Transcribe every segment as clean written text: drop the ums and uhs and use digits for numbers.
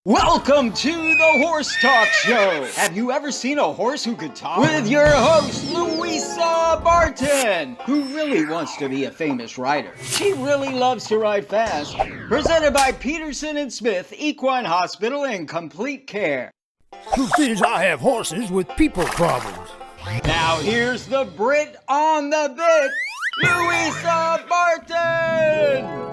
Welcome to the Horse Talk Show. Have you ever seen a horse who could talk? With your host, Louisa Barton, who really wants to be a famous rider. She really loves to ride fast. Presented by Peterson and Smith Equine Hospital and Complete Care. Truth is, I have horses with people problems. Now here's the Brit on the bit, Louisa Barton.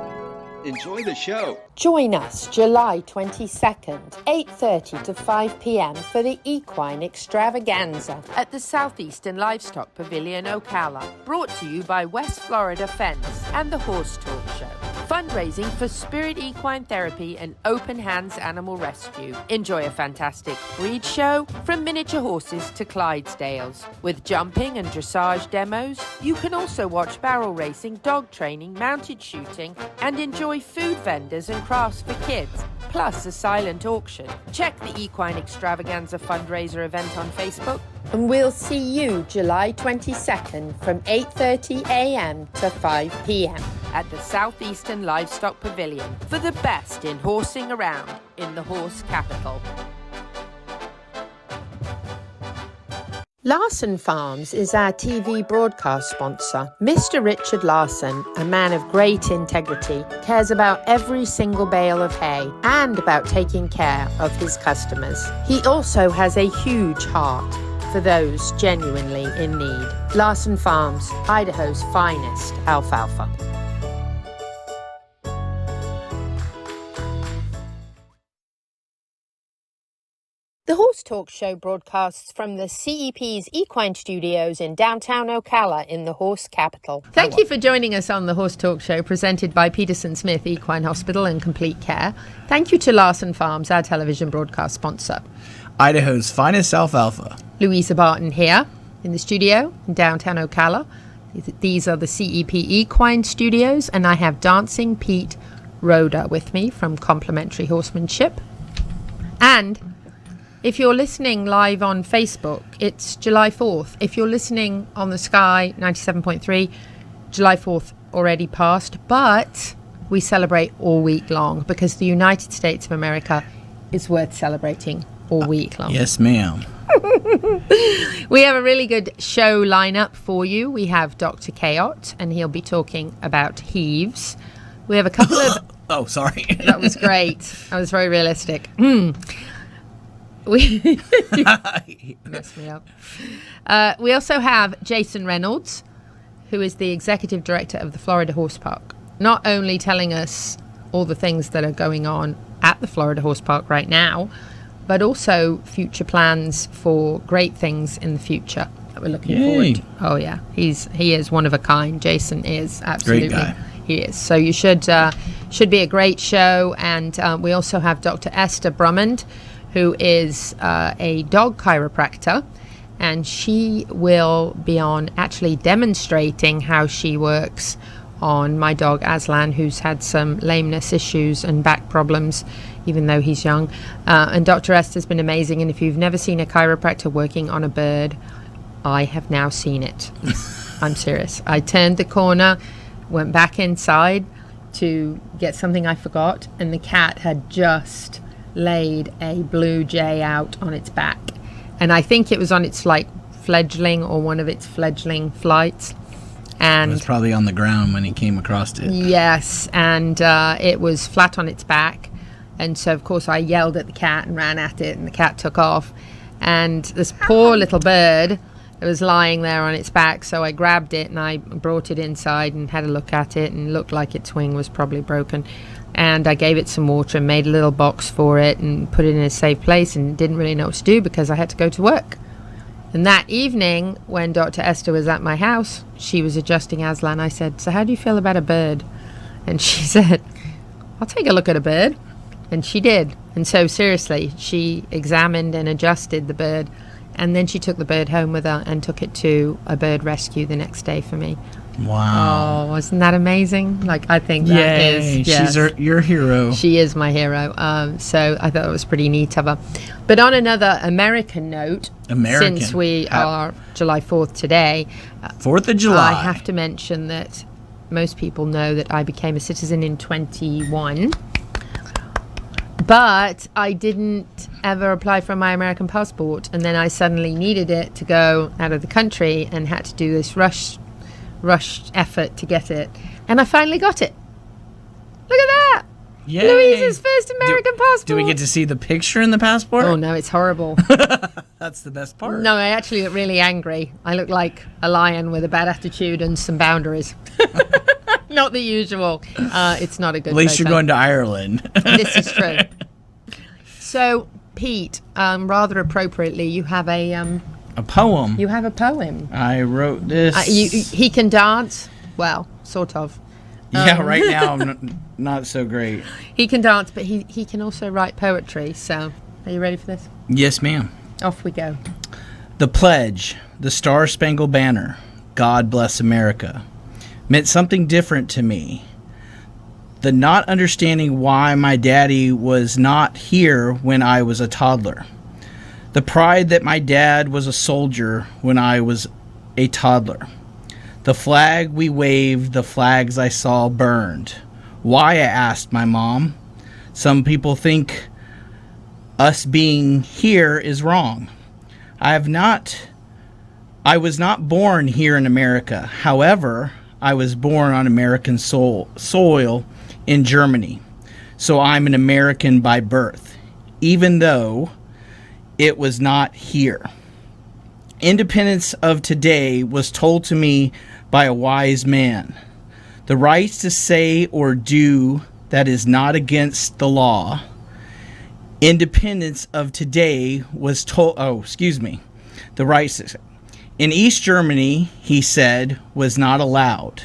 Enjoy the show. Join us July 22nd, 8:30 to 5 p.m. for the Equine Extravaganza at the Southeastern Livestock Pavilion, Ocala. Brought to you by West Florida Fence and the Horse Talk Show. Fundraising for Spirit Equine Therapy and Open Hands Animal Rescue. Enjoy a fantastic breed show from miniature horses to Clydesdales. With jumping and dressage demos, you can also watch barrel racing, dog training, mounted shooting, and enjoy food vendors and crafts for kids, plus a silent auction. Check the Equine Extravaganza fundraiser event on Facebook. And we'll see you July 22nd from 8:30 a.m. to 5 p.m. at the Southeastern Livestock Pavilion for the best in horsing around in the horse capital. Larson Farms is our TV broadcast sponsor. Mr. Richard Larson, a man of great integrity, cares about every single bale of hay and about taking care of his customers. He also has a huge heart for those genuinely in need. Larson Farms, Idaho's finest alfalfa. The Horse Talk Show broadcasts from the CEP's Equine Studios in downtown Ocala in the horse capital. Thank you for joining us on the Horse Talk Show presented by Peterson Smith Equine Hospital and Complete Care. Thank you to Larson Farms, our television broadcast sponsor. Idaho's finest alfalfa. Louisa Barton here in the studio in downtown Ocala. These are the CEP Equine Studios, and I have Dancing Pete Rhoda with me from Complimentary Horsemanship. And if you're listening live on Facebook, it's July 4th. If you're listening on the Sky 97.3, July 4th already passed, but we celebrate all week long because the United States of America is worth celebrating all week long. Yes, ma'am. We have a really good show lineup for you. We have Dr. Kayot, and he'll be talking about heaves. We have a couple of... Oh, sorry. That was great. That was very realistic. We messed me up. We also have Jason Reynolds, who is the executive director of the Florida Horse Park, not only telling us all the things that are going on at the Florida Horse Park right now, but also future plans for great things in the future that we're looking forward to. Oh yeah, he is one of a kind. Jason is absolutely great guy. He is. So you should be a great show. And we also have Dr. Esther Brummond, who is a dog chiropractor, and she will be on actually demonstrating how she works on my dog Aslan, who's had some lameness issues and back problems, even though he's young. And Dr. Esther's been amazing, and if you've never seen a chiropractor working on a bird, I have now seen it. I'm serious. I turned the corner, went back inside to get something I forgot, and the cat had just laid a blue jay out on its back, and I think it was on its fledgling or one of its fledgling flights, and It was probably on the ground when he came across it. Yes, and it was flat on its back, and so of course I yelled at the cat and ran at it, and the cat took off, and this poor little bird was lying there on its back, so I grabbed it and I brought it inside and had a look at it, and looked like its wing was probably broken. And I gave it some water and made a little box for it and put it in a safe place, and didn't really know what to do because I had to go to work. And that evening, when Dr. Esther was at my house, she was adjusting Aslan. I said, "So how do you feel about a bird?" And she said, "I'll take a look at a bird." And she did. And so seriously, she examined and adjusted the bird. And then she took the bird home with her and took it to a bird rescue the next day for me. Wow. Oh, isn't that amazing? I think that is. Yes. She's your hero. She is my hero. So I thought it was pretty neat of her. But on another American note, since we are July 4th today, 4th of July, I have to mention that most people know that I became a citizen in 21. But I didn't ever apply for my American passport, and then I suddenly needed it to go out of the country and had to do this rushed effort to get it. And I finally got it. Look at that! Yay. Louisa's first American passport. Do we get to see the picture in the passport? Oh, no, it's horrible. That's the best part. No, I actually look really angry. I look like a lion with a bad attitude and some boundaries. Not the usual. It's not a good At least photo. you're going to Ireland. This is true. So, Pete, rather appropriately, you have a poem. You have a poem. I wrote this. He can dance. Well, sort of. Yeah, right now I'm not so great. He can dance, but he can also write poetry. So, are you ready for this? Yes, ma'am. Off we go. The pledge, the Star-Spangled Banner, God bless America, meant something different to me. The not understanding why my daddy was not here when I was a toddler. The pride that my dad was a soldier when I was a toddler. The flag we waved, the flags I saw burned. Why, I asked my mom. Some people think us being here is wrong. I was not born here in America. However, I was born on American soil in Germany. So I'm an American by birth, even though it was not here. Independence of today was told to me by a wise man. The right to say or do that is not against the law. Independence of today was told, the right to, in East Germany, he said, was not allowed.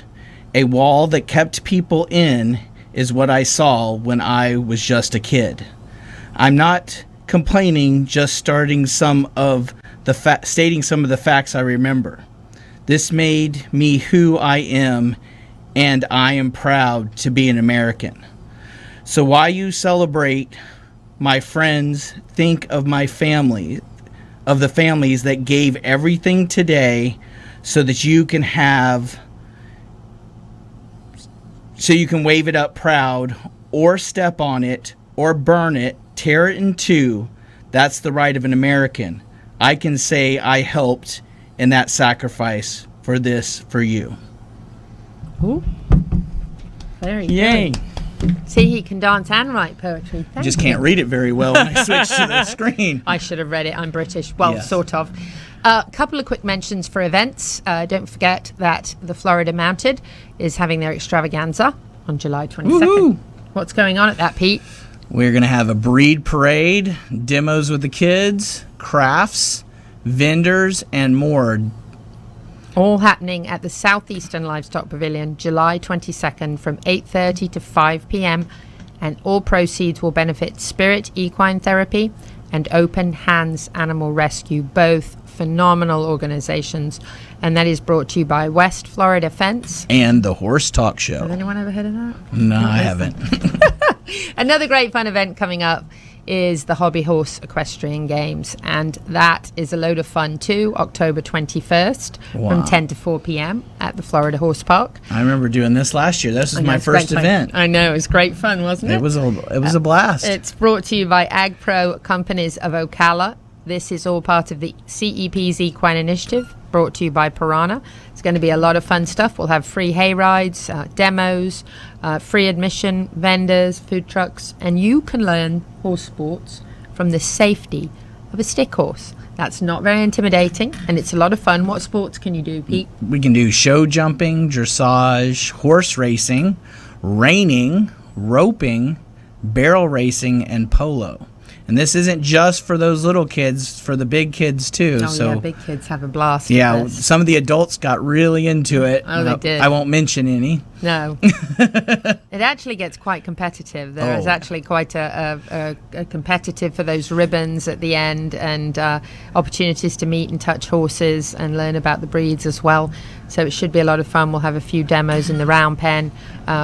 A wall that kept people in is what I saw when I was just a kid. I'm not complaining, just stating some of the facts I remember. This made me who I am, and I am proud to be an American. So while you celebrate my friends, think of my family, of the families that gave everything today so that you can wave it up proud, or step on it, or burn it, tear it in two. That's the right of an American. I can say I helped in that sacrifice for you. Ooh. Very Yay. good. See, he can dance and write poetry. Thank Just you. can't read it very well when I switch to the screen. I should have read it. I'm British. Well, Yes. sort of. A couple of quick mentions for events. Don't forget that the Florida Mounted is having their extravaganza on July 22nd. Woohoo. What's going on at that, Pete? We're going to have a breed parade, demos with the kids, crafts, vendors, and more. All happening at the Southeastern Livestock Pavilion, July 22nd from 8:30 to 5 p.m. And all proceeds will benefit Spirit Equine Therapy and Open Hands Animal Rescue, both phenomenal organizations. And that is brought to you by West Florida Fence. And the Horse Talk Has Show. anyone ever heard of that? No, I haven't. Another great fun event coming up is the Hobby Horse Equestrian Games, and that is a load of fun too, October 21st Wow. from 10 to 4 p.m. at the Florida Horse Park. I remember doing this last year. This was my It's great first fun. event. I know, it was great fun, wasn't it? It was a blast. It's brought to you by Ag Pro Companies of Ocala. This is all part of the CEP's Equine Initiative, brought to you by Piranha. It's going to be a lot of fun stuff. We'll have free hay rides, demos, free admission, vendors, food trucks, and you can learn horse sports from the safety of a stick horse. That's not very intimidating, and it's a lot of fun. What sports can you do, Pete? We can do show jumping, dressage, horse racing, reining, roping, barrel racing, and polo. And this isn't just for those little kids, for the big kids too. Oh, so yeah, big kids have a blast. yeah, with this. some of the adults got really into it. Oh, they did. I won't mention any. No. It actually gets quite competitive. There is Oh. actually quite a competitive for those ribbons at the end, and opportunities to meet and touch horses and learn about the breeds as well. So it should be a lot of fun. We'll have a few demos in the round pen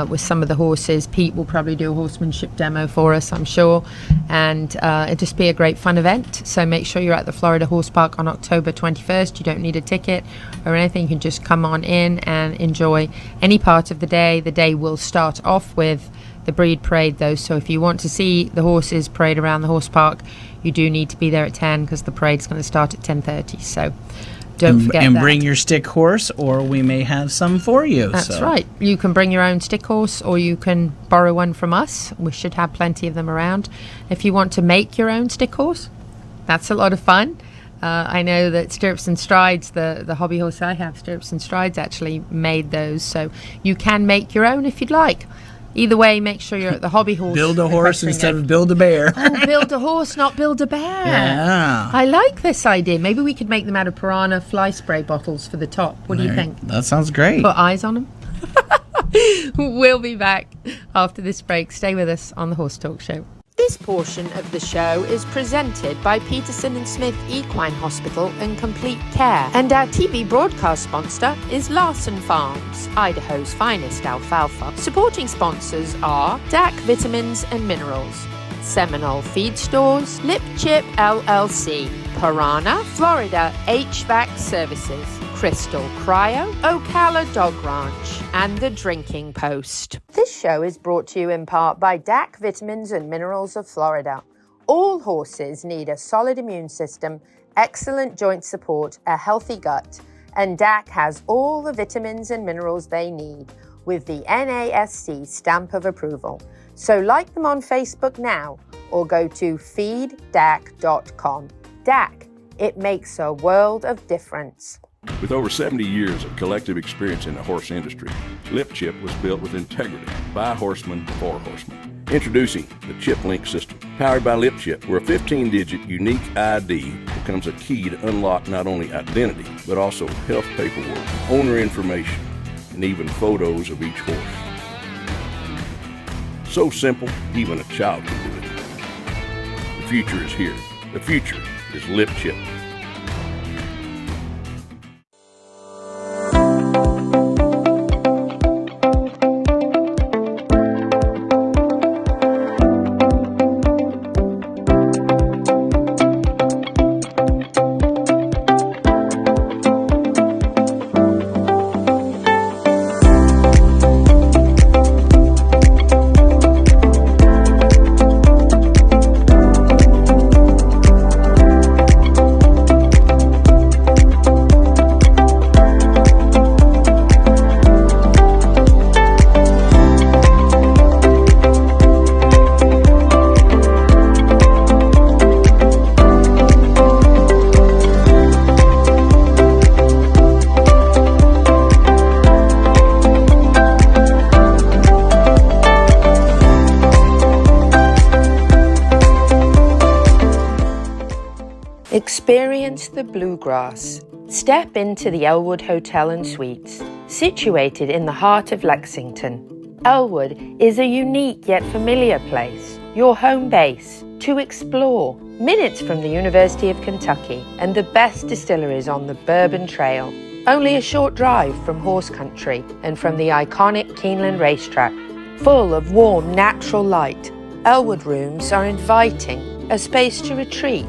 with some of the horses. Pete will probably do a horsemanship demo for us, I'm sure. And it'll just be a great fun event. So make sure you're at the Florida Horse Park on October 21st. You don't need a ticket or anything. You can just come on in and enjoy any part of the day. The day will start off with the breed parade though, so if you want to see the horses parade around the horse park, you do need to be there at 10 because the parade's going to start at 10:30. So don't forget and that. bring your stick horse, or we may have some for you. That's right. You can bring your own stick horse, or you can borrow one from us. We should have plenty of them around. If you want to make your own stick horse, that's a lot of fun. I know that Stirrups and Strides, the hobby horse I have, Stirrups and Strides, actually made those. So you can make your own if you'd like. Either way, make sure you're at the hobby horse. Build a horse instead of build a bear. Oh, build a horse, not build a bear. Yeah. I like this idea. Maybe we could make them out of piranha fly spray bottles for the top. What do you think? That sounds great. Put eyes on them. We'll be back after this break. Stay with us on the Horse Talk Show. This portion of the show is presented by Peterson and Smith Equine Hospital and Complete Care. And our TV broadcast sponsor is Larson Farms, Idaho's finest alfalfa. Supporting sponsors are DAC Vitamins and Minerals, Seminole Feed Stores, Lip Chip LLC, Piranha, Florida HVAC Services, Crystal Cryo, Ocala Dog Ranch, and The Drinking Post. This show is brought to you in part by DAC Vitamins and Minerals of Florida. All horses need a solid immune system, excellent joint support, a healthy gut, and DAC has all the vitamins and minerals they need with the NASC stamp of approval. So like them on Facebook now or go to feeddac.com. DAC, it makes a world of difference. With over 70 years of collective experience in the horse industry, Lip Chip was built with integrity by horsemen for horsemen. Introducing the Chip Link system. Powered by Lip Chip, where a 15-digit unique ID becomes a key to unlock not only identity, but also health paperwork, owner information, and even photos of each horse. So simple, even a child can do it. The future is here. The future is Lip Chip. Experience the bluegrass. Step into the Elwood Hotel and Suites, situated in the heart of Lexington. Elwood is a unique yet familiar place, your home base, to explore, minutes from the University of Kentucky and the best distilleries on the Bourbon Trail. Only a short drive from horse country and from the iconic Keeneland racetrack. Full of warm, natural light, Elwood rooms are inviting, a space to retreat,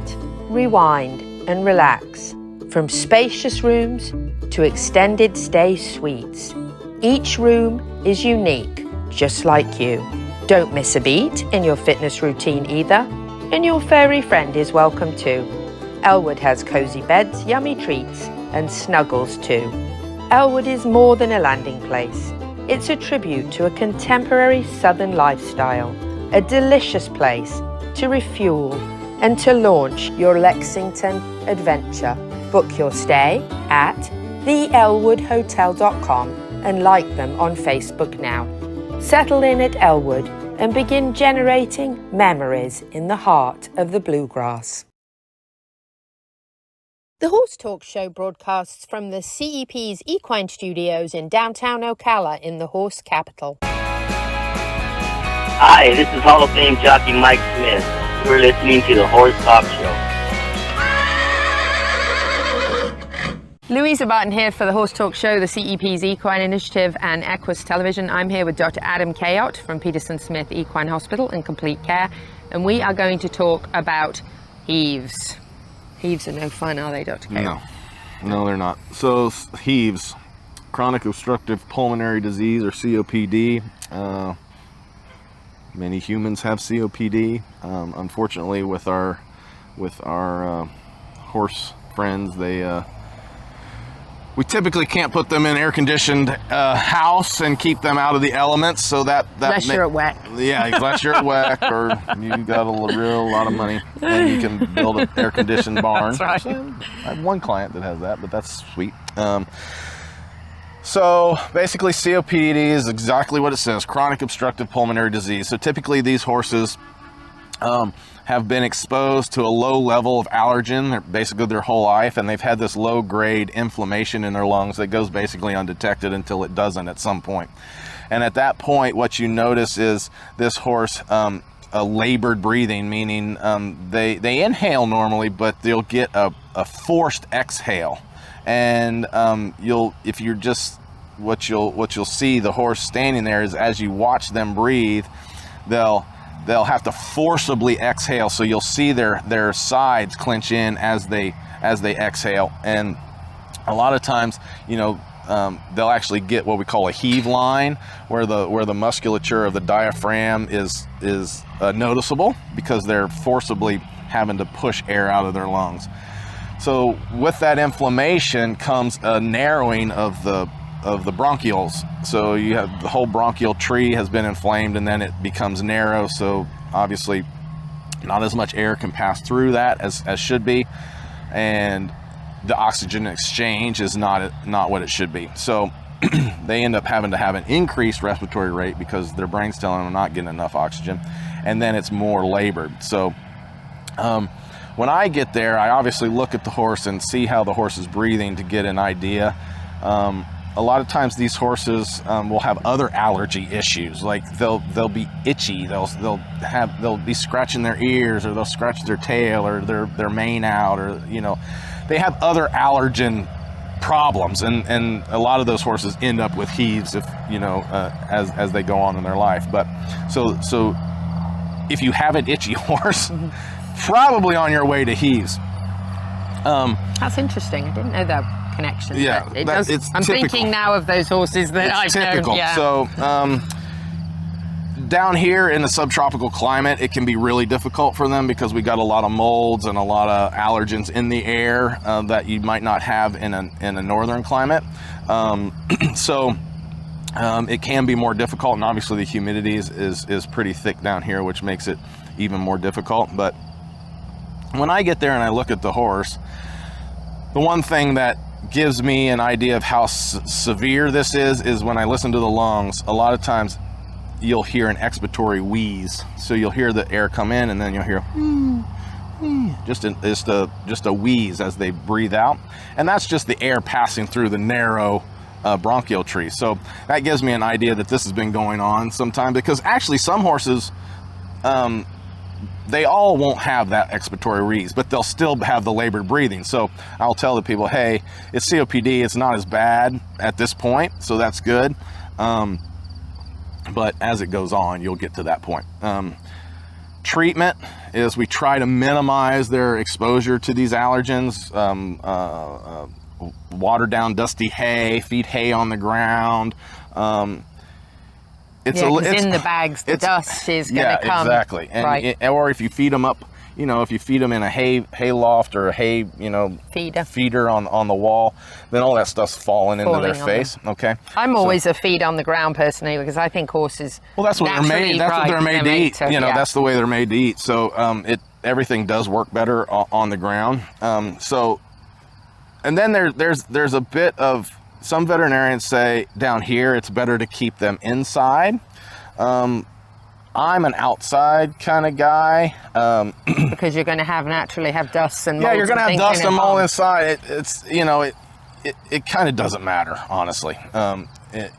rewind and relax, from spacious rooms to extended stay suites. Each room is unique, just like you. Don't miss a beat in your fitness routine either, and your furry friend is welcome too. Elwood has cozy beds, yummy treats, and snuggles too. Elwood is more than a landing place. It's a tribute to a contemporary southern lifestyle, a delicious place to refuel and to launch your Lexington adventure. Book your stay at theelwoodhotel.com and like them on Facebook now. Settle in at Elwood and begin generating memories in the heart of the bluegrass. The Horse Talk Show broadcasts from the CEP's Equine Studios in downtown Ocala in the horse capital. Hi, this is Hall of Fame jockey Mike Smith. You're listening to the Horse Talk Show. Louisa Barton here for the Horse Talk Show, the CEP's Equine Initiative and Equus Television. I'm here with Dr. Adam Kayott from Peterson Smith Equine Hospital and Complete Care, and we are going to talk about heaves. Heaves are no fun, are they, Dr. Kayott? No, they're not. So heaves, chronic obstructive pulmonary disease, or COPD. Many humans have COPD. Unfortunately, with our horse friends, we typically can't put them in air-conditioned house and keep them out of the elements. So Unless you're at WEC. Yeah, unless you're at WEC or you got a real lot of money and you can build an air-conditioned barn. That's right. So I have one client that has that, but that's sweet. So basically COPD is exactly what it says, chronic obstructive pulmonary disease. So typically these horses have been exposed to a low level of allergen basically their whole life, and they've had this low grade inflammation in their lungs that goes basically undetected until it doesn't at some point. And at that point, what you notice is this horse a labored breathing, meaning they inhale normally, but they'll get a forced exhale. And what you'll see the horse standing there is, as you watch them breathe, they'll have to forcibly exhale. So you'll see their sides clench in as they exhale. And a lot of times, they'll actually get what we call a heave line, where the musculature of the diaphragm is noticeable because they're forcibly having to push air out of their lungs. So with that inflammation comes a narrowing of the bronchioles. So you have the whole bronchial tree has been inflamed, and then it becomes narrow. So obviously not as much air can pass through that as should be. And the oxygen exchange is not what it should be. So they end up having to have an increased respiratory rate because their brain's telling them not getting enough oxygen, and then it's more labored. So when I get there, I obviously look at the horse and see how the horse is breathing to get an idea. A lot of times these horses will have other allergy issues, like they'll be itchy, they'll be scratching their ears, or they'll scratch their tail or their mane out, or they have other allergen problems, and a lot of those horses end up with heaves as they go on in their life. But so if you have an itchy horse, probably on your way to heaves. That's interesting. I didn't know that connection. Yeah, I'm thinking now of those horses that I've typical. known. Yeah. So down here in the subtropical climate, it can be really difficult for them because we got a lot of molds and a lot of allergens in the air that you might not have in a northern climate. It can be more difficult, and obviously the humidity is pretty thick down here, which makes it even more difficult. But when I get there and I look at the horse, the one thing that gives me an idea of how severe this is when I listen to the lungs. A lot of times you'll hear an expiratory wheeze. So you'll hear the air come in, and then you'll hear just a wheeze as they breathe out. And that's just the air passing through the narrow bronchial tree. So that gives me an idea that this has been going on sometime, because actually some horses, they all won't have that expiratory wheeze, but they'll still have the labored breathing. So I'll tell the people, hey, it's COPD, it's not as bad at this point, so that's good. But as it goes on, you'll get to that point. Treatment is we try to minimize their exposure to these allergens. Water down dusty hay, feed hay on the ground. It's in the bags, the dust is going to come. Yeah, exactly. And right. Or if you feed them up, if you feed them in a hay loft or a hay, feeder on the wall, then all that stuff's falling into their face. Okay. I'm always a feed on the ground personally, because I think horses. Well, that's what they're made. That's what they're made to eat. That's the way they're made to eat. So everything does work better on the ground. And then there's a bit of, some veterinarians say down here it's better to keep them inside. I'm an outside kind of guy. Because you're going to naturally have dust and mold. Yeah, you're going to have dust and mold inside. It kind of doesn't matter, honestly,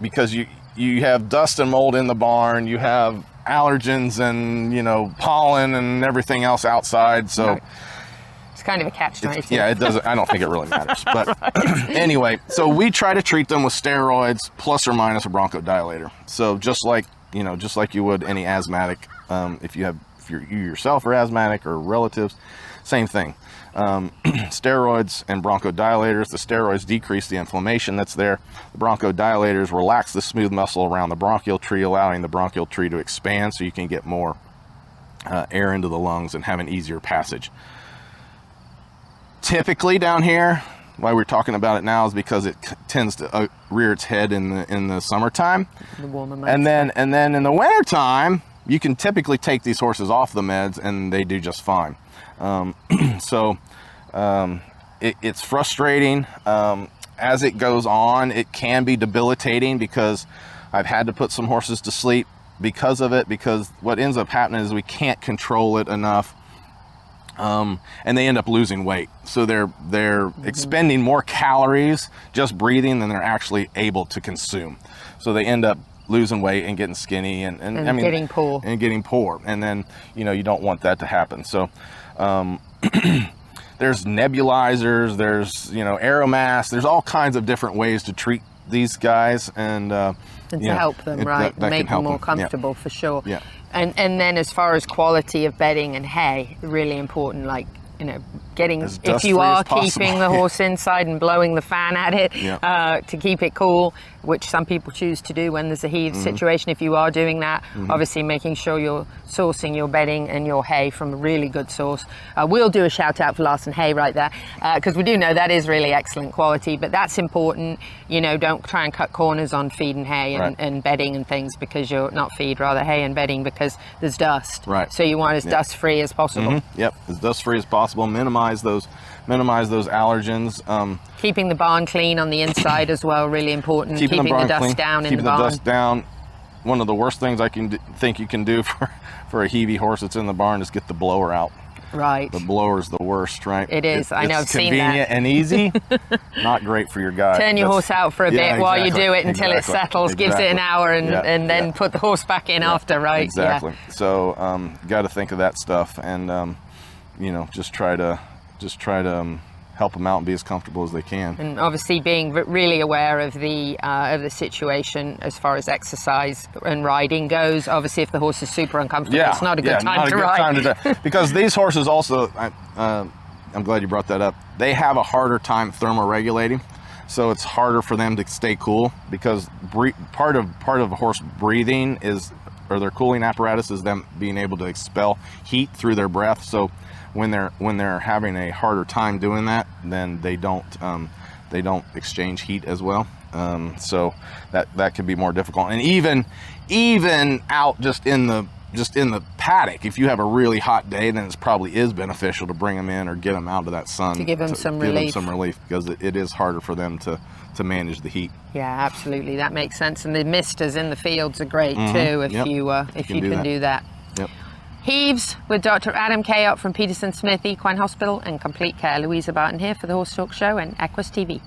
because you have dust and mold in the barn, you have allergens and pollen and everything else outside. So. Right. It's kind of a catch-22. Yeah, it doesn't. I don't think it really matters. But anyway, so we try to treat them with steroids plus or minus a bronchodilator. So just like you would any asthmatic, if you if you yourself are asthmatic or relatives, same thing. Steroids and bronchodilators. The steroids decrease the inflammation that's there. The bronchodilators relax the smooth muscle around the bronchial tree, allowing the bronchial tree to expand so you can get more air into the lungs and have an easier passage. Typically down here, why we're talking about it now is because it tends to rear its head in the summertime. The warmer months. And then in the wintertime, you can typically take these horses off the meds and they do just fine. It's frustrating. As it goes on, it can be debilitating because I've had to put some horses to sleep because of it, because what ends up happening is we can't control it enough. And they end up losing weight. So they're expending more calories just breathing than they're actually able to consume. So they end up losing weight and getting skinny and I mean, getting poor. And getting poor. And then, you don't want that to happen. So, there's nebulizers, there's, Aeromass, there's all kinds of different ways to treat these guys and to help them, right? That make them more comfortable, for sure. Yeah. And then as far as quality of bedding and hay, really important, like, getting, if you are keeping the horse inside and blowing the fan at it to keep it cool, which some people choose to do when there's a heave situation. If you are doing that, obviously making sure you're sourcing your bedding and your hay from a really good source. We'll do a shout out for Larson Hay right there, because we do know that is really excellent quality, but that's important. Don't try and cut corners on feed and hay and bedding and things, because you're not feed, rather hay and bedding, because there's dust. Right. So you want as dust free as possible. Yep, as dust free as possible. Minimize those allergens. Keeping the barn clean on the inside as well, really important. Keeping the dust clean, down in the barn. Keeping the dust down. One of the worst things I think you can do for a heavy horse that's in the barn is get the blower out. Right. The blower's the worst, right? It is. I know. I've seen that. It's convenient and easy. Not great for your guy. Turn your horse out for a bit while you do it until it settles. Gives it an hour and then put the horse back in after, right? Exactly. Yeah. So got to think of that stuff and just try to help them out and be as comfortable as they can. And obviously being really aware of the situation as far as exercise and riding goes. Obviously, if the horse is super uncomfortable, it's not a good time to ride. Because these horses also, I'm glad you brought that up, they have a harder time thermoregulating. So it's harder for them to stay cool, because part of a horse breathing or their cooling apparatus is them being able to expel heat through their breath. So when they're having a harder time doing that, then they don't exchange heat as well. So that could be more difficult. And even out just in the paddock, if you have a really hot day, then it probably is beneficial to bring them in or get them out of that sun to give them some relief, because it is harder for them to manage the heat. Yeah, absolutely, that makes sense. And the misters in the fields are great too, if you can do that. Yep. Heaves with Dr. Adam Kayott from Peterson Smith Equine Hospital and Complete Care. Louisa Barton here for the Horse Talk Show and Equus TV.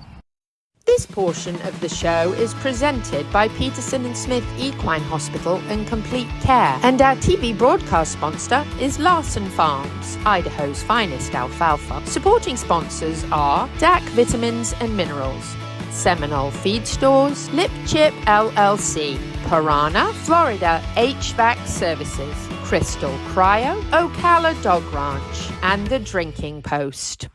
This portion of the show is presented by Peterson and Smith Equine Hospital and Complete Care, and our TV broadcast sponsor is Larson Farms, Idaho's finest alfalfa. Supporting sponsors are DAC Vitamins and Minerals, Seminole Feed Stores, Lip Chip LLC, Piranha, Florida HVAC Services, Crystal Cryo, Ocala Dog Ranch, and The Drinking Post.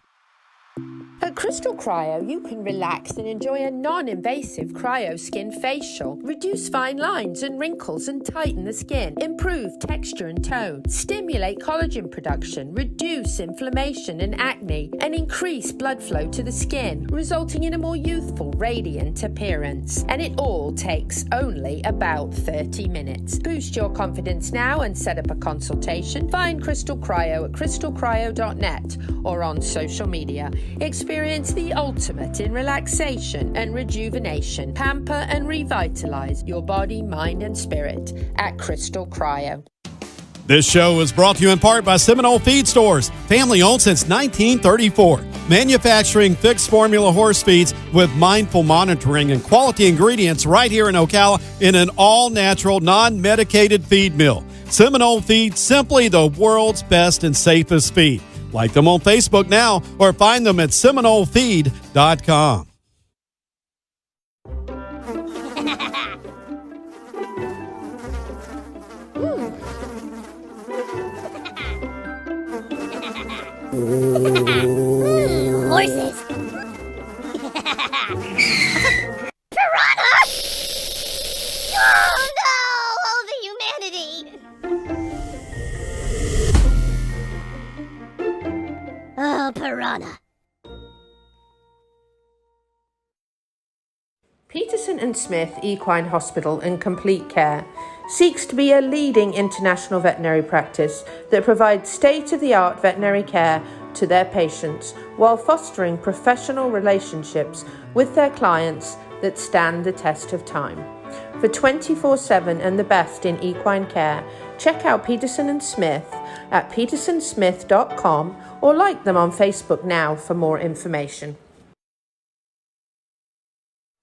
At Crystal Cryo, you can relax and enjoy a non-invasive cryo skin facial. Reduce fine lines and wrinkles and tighten the skin. Improve texture and tone. Stimulate collagen production. Reduce inflammation and acne. And increase blood flow to the skin, resulting in a more youthful, radiant appearance. And it all takes only about 30 minutes. Boost your confidence now and set up a consultation. Find Crystal Cryo at crystalcryo.net or on social media. Experience the ultimate in relaxation and rejuvenation. Pamper and revitalize your body, mind, and spirit at Crystal Cryo. This show is brought to you in part by Seminole Feed Stores, family owned since 1934. Manufacturing fixed formula horse feeds with mindful monitoring and quality ingredients right here in Ocala in an all-natural, non-medicated feed mill. Seminole Feed, simply the world's best and safest feed. Like them on Facebook now or find them at SeminoleFeed.com. Horses. Piranha! Oh no! Oh, the humanity! Oh, piranha. Peterson and Smith Equine Hospital and Complete Care seeks to be a leading international veterinary practice that provides state-of-the-art veterinary care to their patients while fostering professional relationships with their clients that stand the test of time. For 24/7 and the best in equine care, check out Peterson and Smith at petersonsmith.com or like them on Facebook now for more information.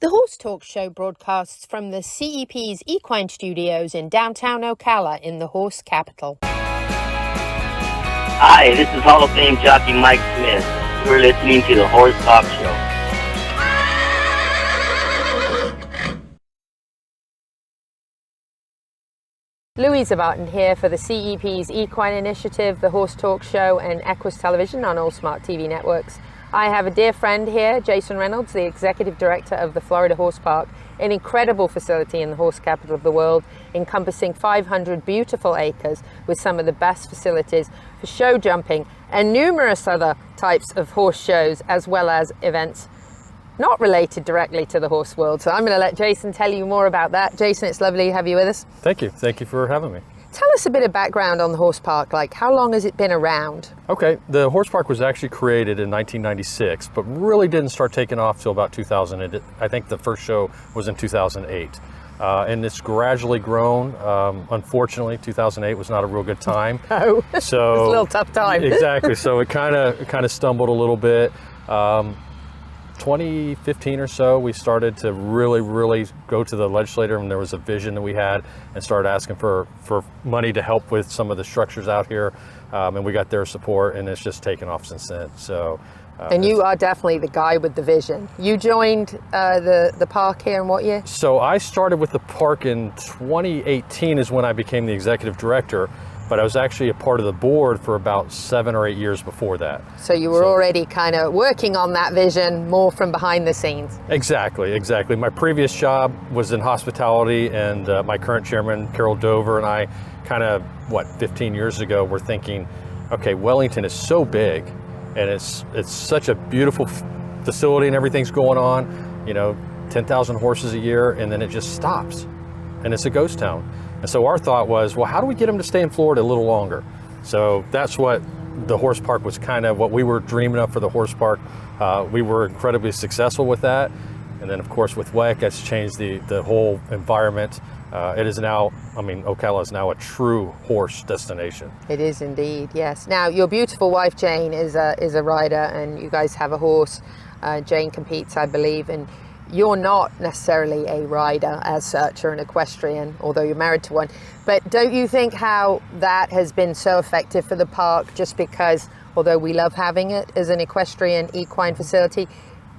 The Horse Talk Show broadcasts from the CEP's Equine Studios in downtown Ocala in the horse capital. Hi, this is Hall of Fame jockey Mike Smith. You're listening to the Horse Talk Show. Louisa Barton here for the CEP's Equine Initiative, the Horse Talk Show and Equus Television on all smart TV networks. I have a dear friend here, Jason Reynolds, the Executive Director of the Florida Horse Park, an incredible facility in the horse capital of the world, encompassing 500 beautiful acres with some of the best facilities for show jumping and numerous other types of horse shows, as well as events not related directly to the horse world. So I'm going to let Jason tell you more about that. Jason, it's lovely to have you with us. Thank you. Thank you for having me. Tell us a bit of background on the horse park. Like, how long has it been around? Okay, the horse park was actually created in 1996, but really didn't start taking off till about 2000. I think the first show was in 2008. And it's gradually grown. Unfortunately, 2008 was not a real good time. No, so it's a little tough time. Exactly. So it kind of stumbled a little bit. 2015 or so, we started to really go to the legislator, and there was a vision that we had, and started asking for money to help with some of the structures out here, and we got their support, and it's just taken off since then. So. And you are definitely the guy with the vision. You joined the park here in what year? So I started with the park in 2018 is when I became the executive director, but I was actually a part of the board for about 7 or 8 years before that. So you were already kind of working on that vision more from behind the scenes. Exactly. My previous job was in hospitality, and my current chairman, Carol Dover, and I kind of, 15 years ago, were thinking, okay, Wellington is so big, and it's such a beautiful facility and everything's going on, 10,000 horses a year, and then it just stops, and it's a ghost town. And so our thought was, well, how do we get them to stay in Florida a little longer? So that's what the horse park was kind of what we were dreaming of for the horse park. We were incredibly successful with that. And then, of course, with WEC, that's changed the whole environment. It is now, Ocala is now a true horse destination. It is indeed, yes. Now, your beautiful wife, Jane, is a rider, and you guys have a horse. Jane competes, I believe, and you're not necessarily a rider as such, or an equestrian, although you're married to one. But don't you think how that has been so effective for the park, just because, although we love having it as an equestrian equine facility,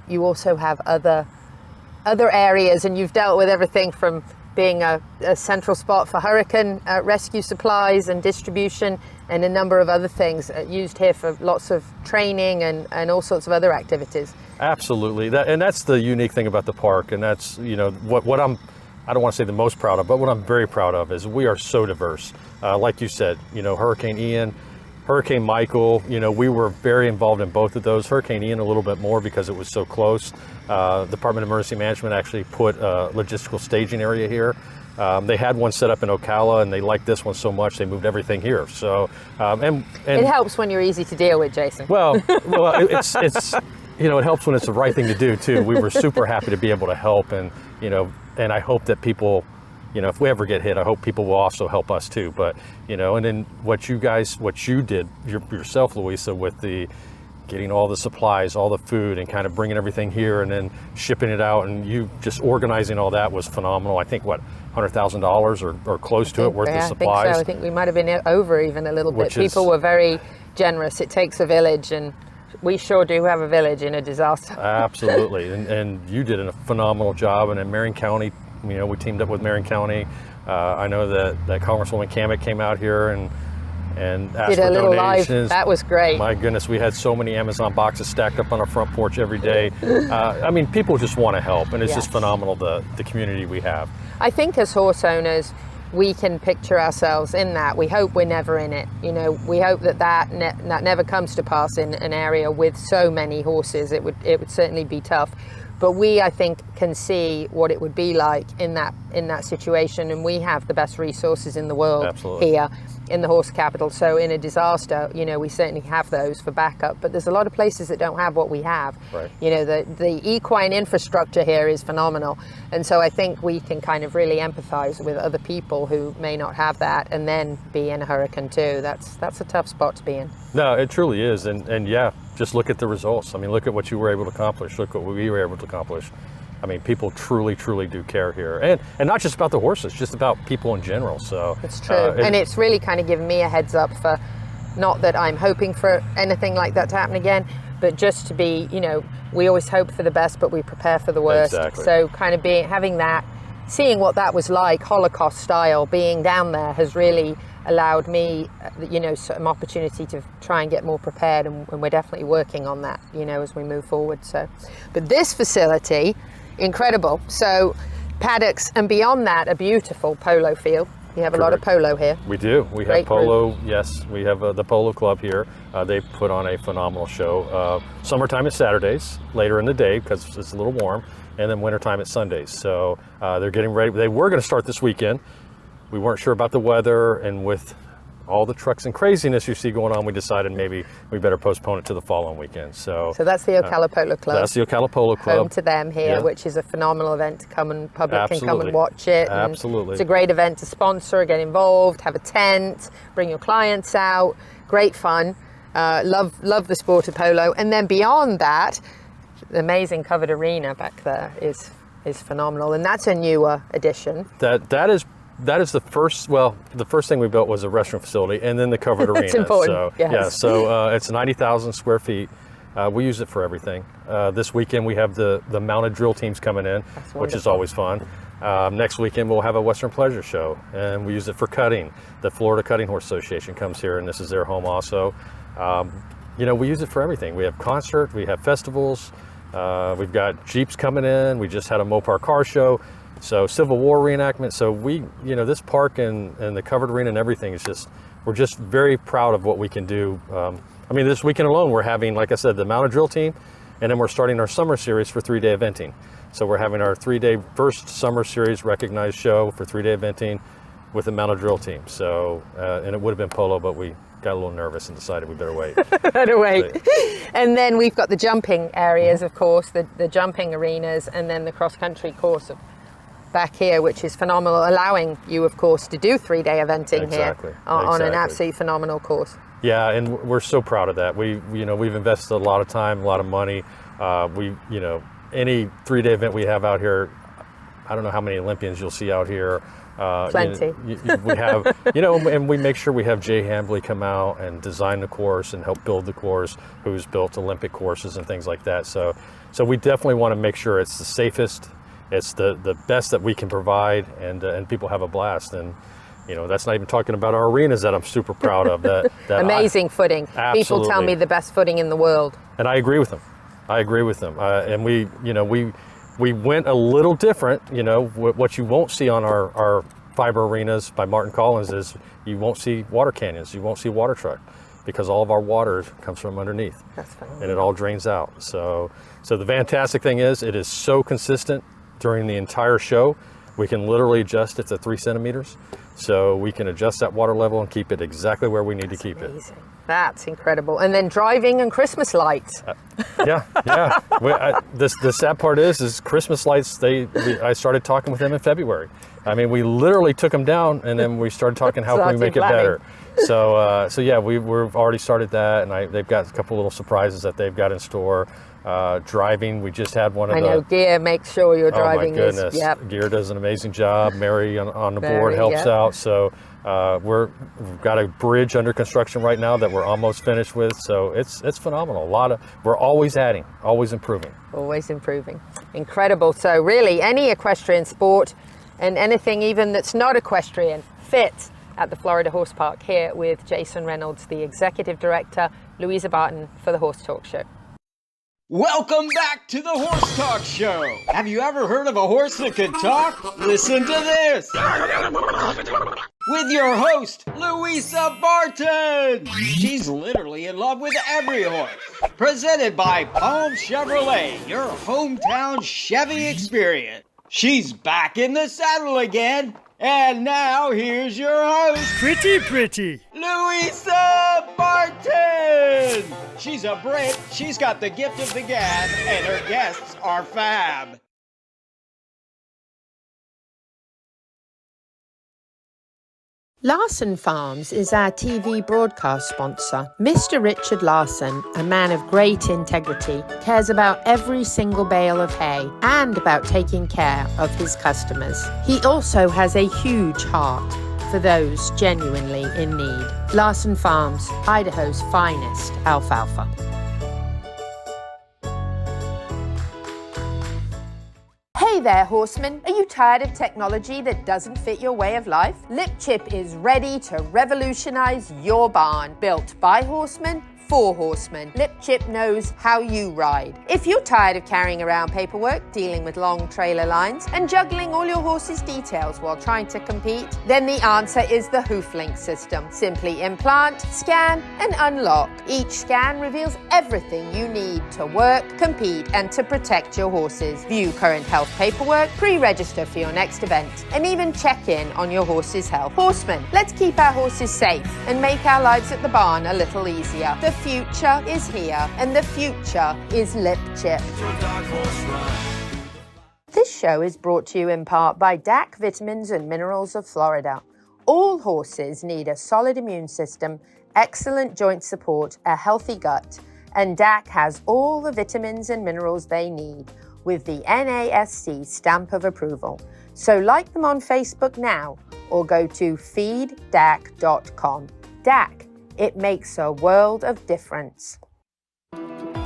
you also have other areas, and you've dealt with everything from being a central spot for hurricane rescue supplies and distribution, and a number of other things used here for lots of training and all sorts of other activities. Absolutely, and that's the unique thing about the park, and that's what I don't want to say the most proud of, but what I'm very proud of is we are so diverse. Like you said, Hurricane Ian, Hurricane Michael, we were very involved in both of those. Hurricane Ian a little bit more because it was so close. Department of Emergency Management actually put a logistical staging area here. They had one set up in Ocala, and they liked this one so much they moved everything here. So, and it helps when you're easy to deal with, Jason. Well, it's it helps when it's the right thing to do too. We were super happy to be able to help, and and I hope that people, if we ever get hit, I hope people will also help us too. But and then what you did yourself, Louisa, with the getting all the supplies, all the food, and kind of bringing everything here and then shipping it out, and you just organizing all that was phenomenal. I think $100,000 or close to it worth of supplies. I think so. I think we might have been over even a little bit. People were very generous. It takes a village, and we sure do have a village in a disaster. Absolutely, and you did a phenomenal job. And in Marion County, we teamed up with Marion County. I know that Congresswoman Kamek came out here, and and asked Did for a little live. donations. That was great. My goodness, we had so many Amazon boxes stacked up on our front porch every day. I mean, people just want to help, and it's just Yes. phenomenal the community we have. I think as horse owners, we can picture ourselves in that. We hope we're never in it. You know, we hope that never comes to pass in an area with so many horses. It would certainly be tough. But we, I think, can see what it would be like in that situation, and we have the best resources in the world Absolutely. here in the horse capital. So in a disaster, you know, we certainly have those for backup. But there's a lot of places that don't have what we have. Right. You know, the equine infrastructure here is phenomenal, and so I think we can kind of really empathize with other people who may not have that, and then be in a hurricane too. That's a tough spot to be in. No, it truly is, and yeah, just look at the results. I mean, look at what you were able to accomplish. Look what we were able to accomplish. I mean, people truly do care here, and not just about the horses, just about people in general. So it's true, and it's really kind of given me a heads up for, not that I'm hoping for anything like that to happen again, but just to be, you know, we always hope for the best, but we prepare for the worst. Exactly. So kind of having that, seeing what that was like, Holocaust style, being down there has really allowed me, you know, some opportunity to try and get more prepared, and we're definitely working on that, you know, as we move forward. So, but this facility, incredible. So paddocks, and beyond that, a beautiful polo field. You have a lot of polo here. We do. We Great have polo. Yes, we have the Polo Club here. They put on a phenomenal show. Summertime is Saturdays, later in the day because it's a little warm, and then wintertime it's Sundays. So they're getting ready. They were going to start this weekend. We weren't sure about the weather, and with all the trucks and craziness you see going on, we decided maybe we better postpone it to the following weekend. So that's the Ocala Polo Club. That's the Ocala Polo Club. Home to them here, Yeah. which is a phenomenal event to come, and public can come Absolutely. and watch it. And Absolutely. it's a great event to sponsor, get involved, have a tent, bring your clients out. Great fun. Love the sport of polo. And then beyond that, the amazing covered arena back there is phenomenal, and that's a newer addition. That is the first. Well, the first thing we built was a restroom facility, and then the covered arena. It's important. So yes. yeah, so it's 90,000 square feet. We use it for everything. This weekend we have the mounted drill teams coming in, which is always fun. Next weekend we'll have a Western Pleasure Show, and we use it for cutting. The Florida Cutting Horse Association comes here, and this is their home also. You know, we use it for everything. We have concerts, we have festivals, we've got Jeeps coming in. We just had a Mopar car show. So Civil War reenactment. So this park and the covered arena and everything is just, we're just very proud of what we can do. I mean, this weekend alone, we're having, like I said, the mounted drill team, and then we're starting our summer series for 3-day eventing. So we're having our 3-day first summer series recognized show for 3-day eventing with the mounted drill team. So, and it would have been polo, but we got a little nervous and decided we better wait. Better wait. And then we've got the jumping areas, of course, the jumping arenas, and then the cross-country course back here, which is phenomenal, allowing you, of course, to do 3-day eventing here on an absolutely phenomenal course. Yeah, and we're so proud of that. We've invested a lot of time, a lot of money. Any 3-day event we have out here, I don't know how many Olympians you'll see out here. Plenty. We have, and we make sure we have Jay Hambley come out and design the course and help build the course, who's built Olympic courses and things like that. So we definitely want to make sure it's the safest, it's the best that we can provide, and people have a blast. And that's not even talking about our arenas that I'm super proud of. That amazing footing. Absolutely. People tell me the best footing in the world. And I agree with them. And we went a little different. What you won't see on our fiber arenas by Martin Collins is you won't see water canyons, you won't see water truck, because all of our water comes from underneath. That's funny. And it all drains out. So the fantastic thing is it is so consistent during the entire show. We can literally adjust it to 3 centimeters. So we can adjust that water level and keep it exactly where we need to keep it. That's incredible. And then driving and Christmas lights. Yeah. The sad part is Christmas lights. I started talking with them in February. I mean, we literally took them down, and then we started talking how can we make it better. So yeah, we've already started that, and they've got a couple little surprises that they've got in store. Driving, we just had one of I know Gear makes sure your driving oh my goodness. is. Yep. Gear does an amazing job. Mary on the board Mary, helps yep. out. So we've got a bridge under construction right now that we're almost finished with. So it's phenomenal. We're always adding, always improving. Always improving. Incredible. So really, any equestrian sport and anything even that's not equestrian, fit, at the Florida Horse Park here with Jason Reynolds, the Executive Director, Louisa Barton for the Horse Talk Show. Welcome back to the Horse Talk Show. Have you ever heard of a horse that can talk? Listen to this. With your host, Louisa Barton. She's literally in love with every horse. Presented by Palm Chevrolet, your hometown Chevy experience. She's back in the saddle again. And now here's your host, Pretty. Louisa Barton. She's a Brit, she's got the gift of the gab, and her guests are fab. Larson Farms is our TV broadcast sponsor. Mr. Richard Larson, a man of great integrity, cares about every single bale of hay and about taking care of his customers. He also has a huge heart for those genuinely in need. Larson Farms, Idaho's finest alfalfa. Hey there, horsemen. Are you tired of technology that doesn't fit your way of life? Lip Chip is ready to revolutionize your barn. Built by horsemen, for horsemen. Lip Chip knows how you ride. If you're tired of carrying around paperwork, dealing with long trailer lines, and juggling all your horse's details while trying to compete, then the answer is the HoofLink system. Simply implant, scan, and unlock. Each scan reveals everything you need to work, compete, and to protect your horses. View current health paperwork, pre-register for your next event, and even check in on your horse's health. Horsemen, let's keep our horses safe and make our lives at the barn a little easier. The future is here, and the future is Lip Chip. This show is brought to you in part by DAC Vitamins and Minerals of Florida. All horses need a solid immune system, excellent joint support, a healthy gut, and DAC has all the vitamins and minerals they need with the NASC stamp of approval. So like them on Facebook now or go to feeddac.com. DAC, it makes a world of difference.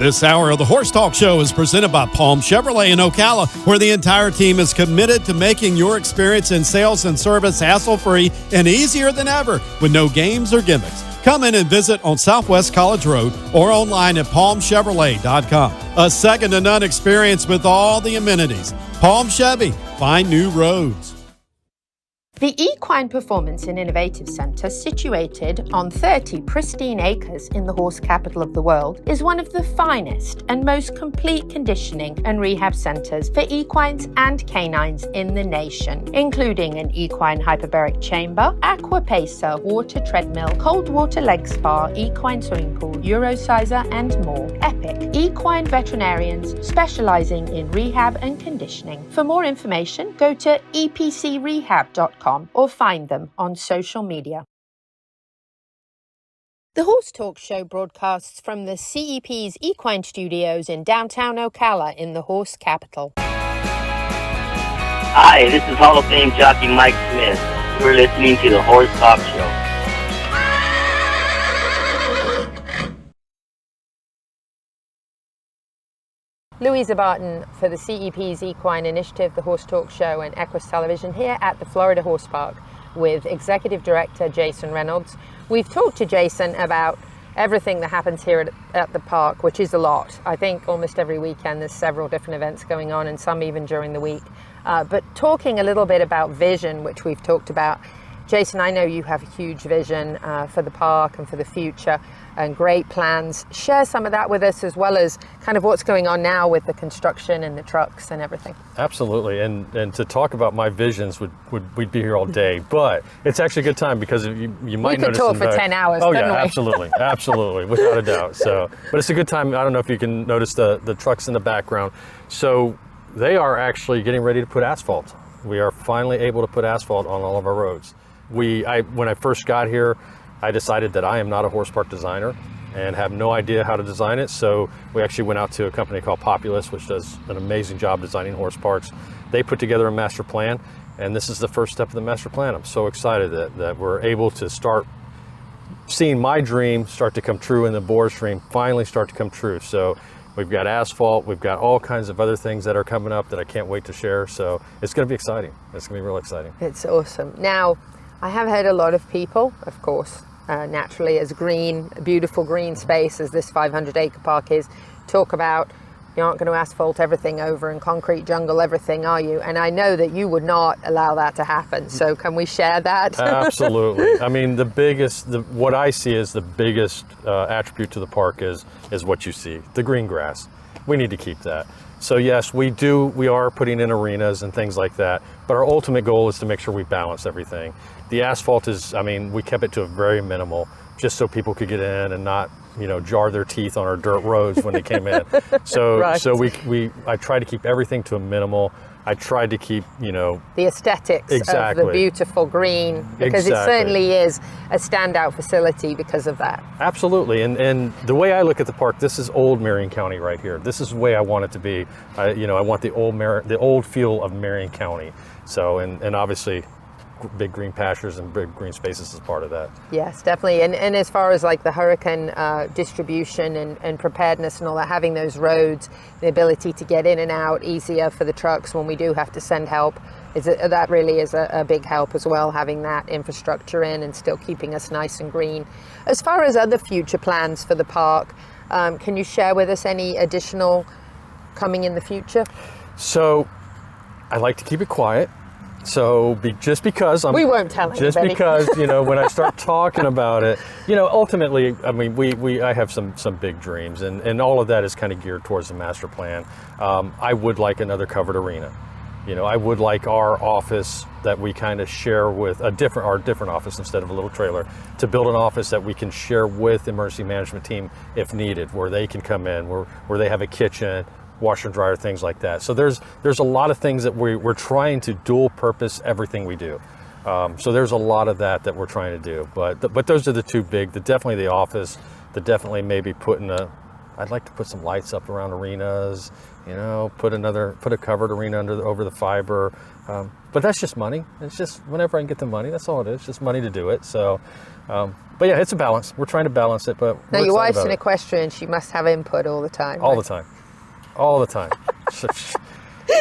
This hour of the Horse Talk Show is presented by Palm Chevrolet in Ocala, where the entire team is committed to making your experience in sales and service hassle-free and easier than ever with no games or gimmicks. Come in and visit on Southwest College Road or online at palmchevrolet.com. A second-to-none experience with all the amenities. Palm Chevy, find new roads. The Equine Performance and Innovative Center, situated on 30 pristine acres in the horse capital of the world, is one of the finest and most complete conditioning and rehab centers for equines and canines in the nation, including an equine hyperbaric chamber, aqua pacer, water treadmill, cold water leg spa, equine swimming pool, Eurosizer, and more. Epic equine veterinarians specializing in rehab and conditioning. For more information, go to epcrehab.com or find them on social media. The Horse Talk Show broadcasts from the CEP's Equine Studios in downtown Ocala in the horse capital. Hi, this is Hall of Fame jockey Mike Smith. You're listening to the Horse Talk Show. Louisa Barton for the CEP's Equine Initiative, the Horse Talk Show, and Equus Television here at the Florida Horse Park with Executive Director Jason Reynolds. We've talked to Jason about everything that happens here at the park, which is a lot. I think almost every weekend there's several different events going on, and some even during the week. But talking a little bit about vision, which we've talked about, Jason, I know you have a huge vision for the park and for the future and great plans. Share some of that with us, as well as kind of what's going on now with the construction and the trucks and everything. Absolutely, and to talk about my visions we'd be here all day, but it's actually a good time because you might notice. We could talk for 10 hours. Oh yeah, absolutely, without a doubt. So, but it's a good time. I don't know if you can notice the trucks in the background. So they are actually getting ready to put asphalt. We are finally able to put asphalt on all of our roads. When I first got here, I decided that I am not a horse park designer and have no idea how to design it. So we actually went out to a company called Populous, which does an amazing job designing horse parks. They put together a master plan, and this is the first step of the master plan. I'm so excited that we're able to start seeing my dream start to come true and the board's dream finally start to come true. So we've got asphalt, we've got all kinds of other things that are coming up that I can't wait to share. So it's going to be exciting. It's going to be real exciting. It's awesome. Now, I have heard a lot of people, of course, naturally, as green, beautiful green space as this 500-acre park is, talk about you aren't going to asphalt everything over and concrete jungle everything, are you? And I know that you would not allow that to happen. So can we share that? Absolutely. I mean, what I see as the biggest attribute to the park is what you see, the green grass. We need to keep that. So yes, we are putting in arenas and things like that, but our ultimate goal is to make sure we balance everything. The asphalt is, I mean, we kept it to a very minimal, just so people could get in and not, jar their teeth on our dirt roads when they came in. So, Right. so I try to keep everything to a minimal. I tried to keep, the aesthetics Exactly. of the beautiful green, because it Exactly. certainly is a standout facility because of that. Absolutely, and the way I look at the park, this is old Marion County right here. This is the way I want it to be. I want the old feel of Marion County. So, and obviously, big green pastures and big green spaces is part of that. Yes, definitely. And as far as like the hurricane distribution and preparedness and all that, having those roads, the ability to get in and out easier for the trucks when we do have to send help, that really is a big help as well, having that infrastructure in and still keeping us nice and green. As far as other future plans for the park, can you share with us any additional coming in the future? So, I like to keep it quiet. So just because We won't tell just anybody. because when I start talking about it, ultimately, I mean, I have some big dreams, and all of that is kind of geared towards the master plan. I would like another covered arena. I would like our office that we kind of share with our different office instead of a little trailer, to build an office that we can share with the emergency management team if needed, where they can come in, where they have a kitchen, washer and dryer, things like that. So there's a lot of things that we're trying to dual purpose everything we do. So there's a lot of that we're trying to do. But those are the two big. Definitely the office. Definitely maybe I'd like to put some lights up around arenas. Put a covered arena over the fiber. But that's just money. It's just whenever I can get the money. That's all it is. Just money to do it. So. But yeah, it's a balance. We're trying to balance it. But Now your wife's an equestrian. She must have input all the time. All the time. All the time.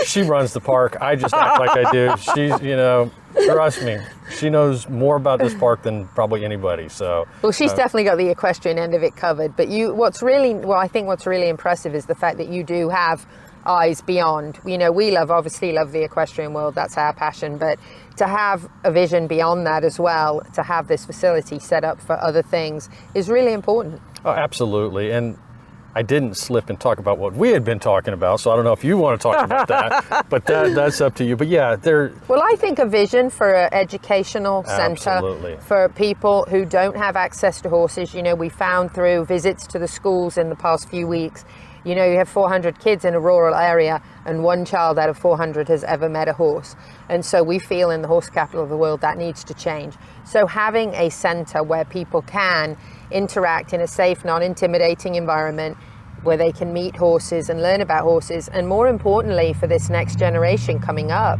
She runs the park. I just act like I do. She's, trust me, she knows more about this park than probably anybody. So, well, she's definitely got the equestrian end of it covered. But I think what's really impressive is the fact that you do have eyes beyond. We obviously love the equestrian world. That's our passion. But to have a vision beyond that as well, to have this facility set up for other things is really important. Oh, absolutely. And I didn't slip and talk about what we had been talking about, so I don't know if you want to talk about that, but that's up to you. But yeah, Well, I think a vision for an educational center Absolutely. for people who don't have access to horses. We found through visits to the schools in the past few weeks, you have 400 kids in a rural area and one child out of 400 has ever met a horse. And so we feel in the horse capital of the world that needs to change. So having a center where people can interact in a safe, non-intimidating environment where they can meet horses and learn about horses, and more importantly for this next generation coming up,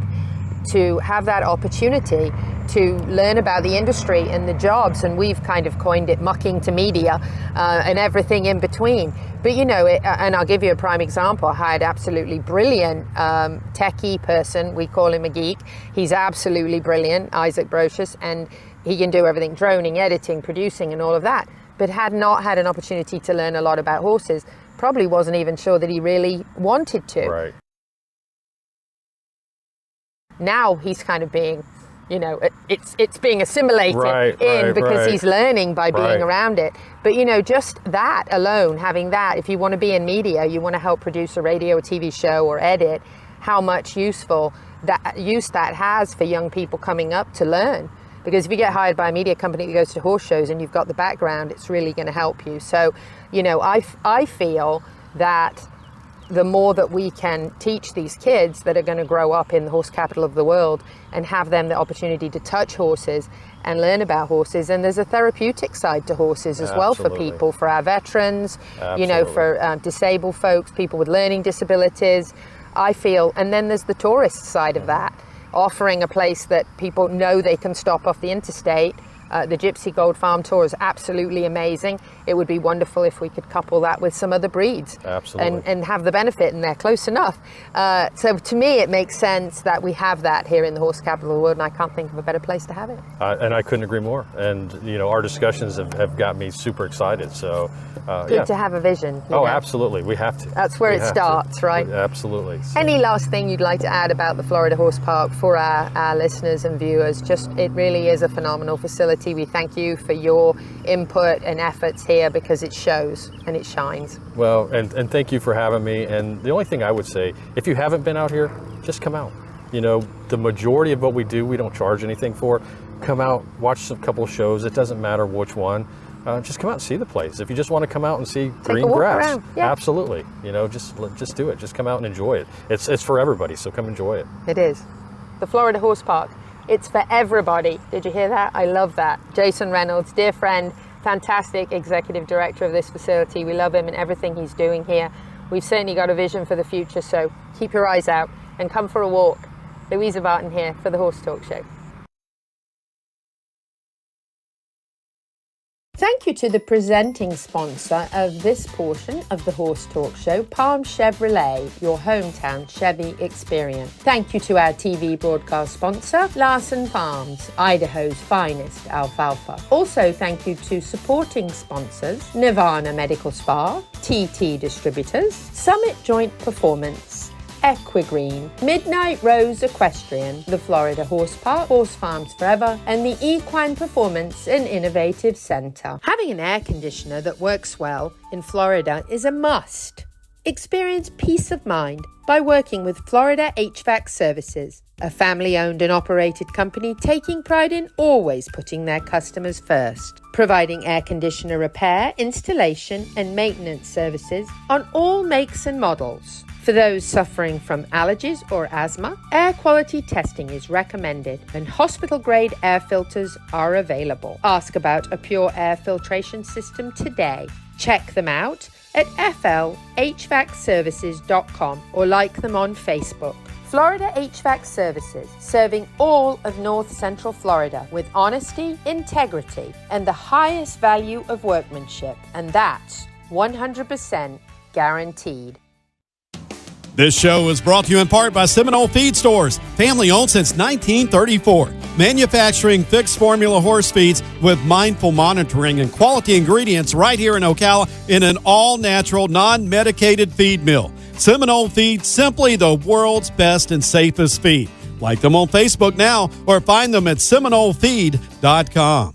to have that opportunity to learn about the industry and the jobs, and we've kind of coined it mucking to media and everything in between. But and I'll give you a prime example. I hired absolutely brilliant techie person. We call him a geek. He's absolutely brilliant, Isaac Brocious, and he can do everything: droning, editing, producing, and all of that. But had not had an opportunity to learn a lot about horses. Probably wasn't even sure that he really wanted to. Right. Now he's kind of being, it's being assimilated because he's learning by being around it. But just that alone, having that, if you want to be in media, you want to help produce a radio or TV show or edit, how much use that has for young people coming up to learn. Because if you get hired by a media company that goes to horse shows and you've got the background, it's really going to help you. So, I feel that the more that we can teach these kids that are going to grow up in the horse capital of the world and have them the opportunity to touch horses and learn about horses, and there's a therapeutic side to horses as well for people, for our veterans, for disabled folks, people with learning disabilities, I feel. And then there's the tourist side of that, offering a place that people know they can stop off the interstate The Gypsy Gold Farm Tour is absolutely amazing. It would be wonderful if we could couple that with some other breeds. Absolutely. And have the benefit, and they're close enough. So to me, it makes sense that we have that here in the horse capital of the world, and I can't think of a better place to have it. And I couldn't agree more. And, our discussions have got me super excited. So, Good to have a vision. Absolutely. We have to. That's where it starts, right? Absolutely. So. Any last thing you'd like to add about the Florida Horse Park for our listeners and viewers? Just, it really is a phenomenal facility. We thank you for your input and efforts here, because it shows and it shines. Well, and thank you for having me. And the only thing I would say, if you haven't been out here, just come out. The majority of what we do, we don't charge anything for. Come out, watch a couple of shows. It doesn't matter which one. Just come out and see the place. If you just want to come out and see green grass, absolutely. Just do it. Just come out and enjoy it. It's for everybody, so come enjoy it. It is. The Florida Horse Park. It's for everybody. Did you hear that? I love that. Jason Reynolds, dear friend, fantastic executive director of this facility. We love him and everything he's doing here. We've certainly got a vision for the future, so keep your eyes out and come for a walk. Louisa Barton here for the Horse Talk Show. Thank you to the presenting sponsor of this portion of the Horse Talk Show, Palm Chevrolet, your hometown Chevy experience. Thank you to our TV broadcast sponsor, Larson Farms, Idaho's finest alfalfa. Also, thank you to supporting sponsors, Nirvana Medical Spa, TT Distributors, Summit Joint Performance, Equigreen, Midnight Rose Equestrian, the Florida Horse Park, Horse Farms Forever, and the Equine Performance and Innovative Center. Having an air conditioner that works well in Florida is a must. Experience peace of mind by working with Florida HVAC Services, a family-owned and operated company taking pride in always putting their customers first, providing air conditioner repair, installation, and maintenance services on all makes and models. For those suffering from allergies or asthma, air quality testing is recommended and hospital-grade air filters are available. Ask about a pure air filtration system today. Check them out at flhvacservices.com or like them on Facebook. Florida HVAC Services, serving all of North Central Florida with honesty, integrity, and the highest value of workmanship. And that's 100% guaranteed. This show is brought to you in part by Seminole Feed Stores, family owned since 1934. Manufacturing fixed formula horse feeds with mindful monitoring and quality ingredients right here in Ocala in an all-natural, non-medicated feed mill. Seminole Feed, simply the world's best and safest feed. Like them on Facebook now or find them at SeminoleFeed.com.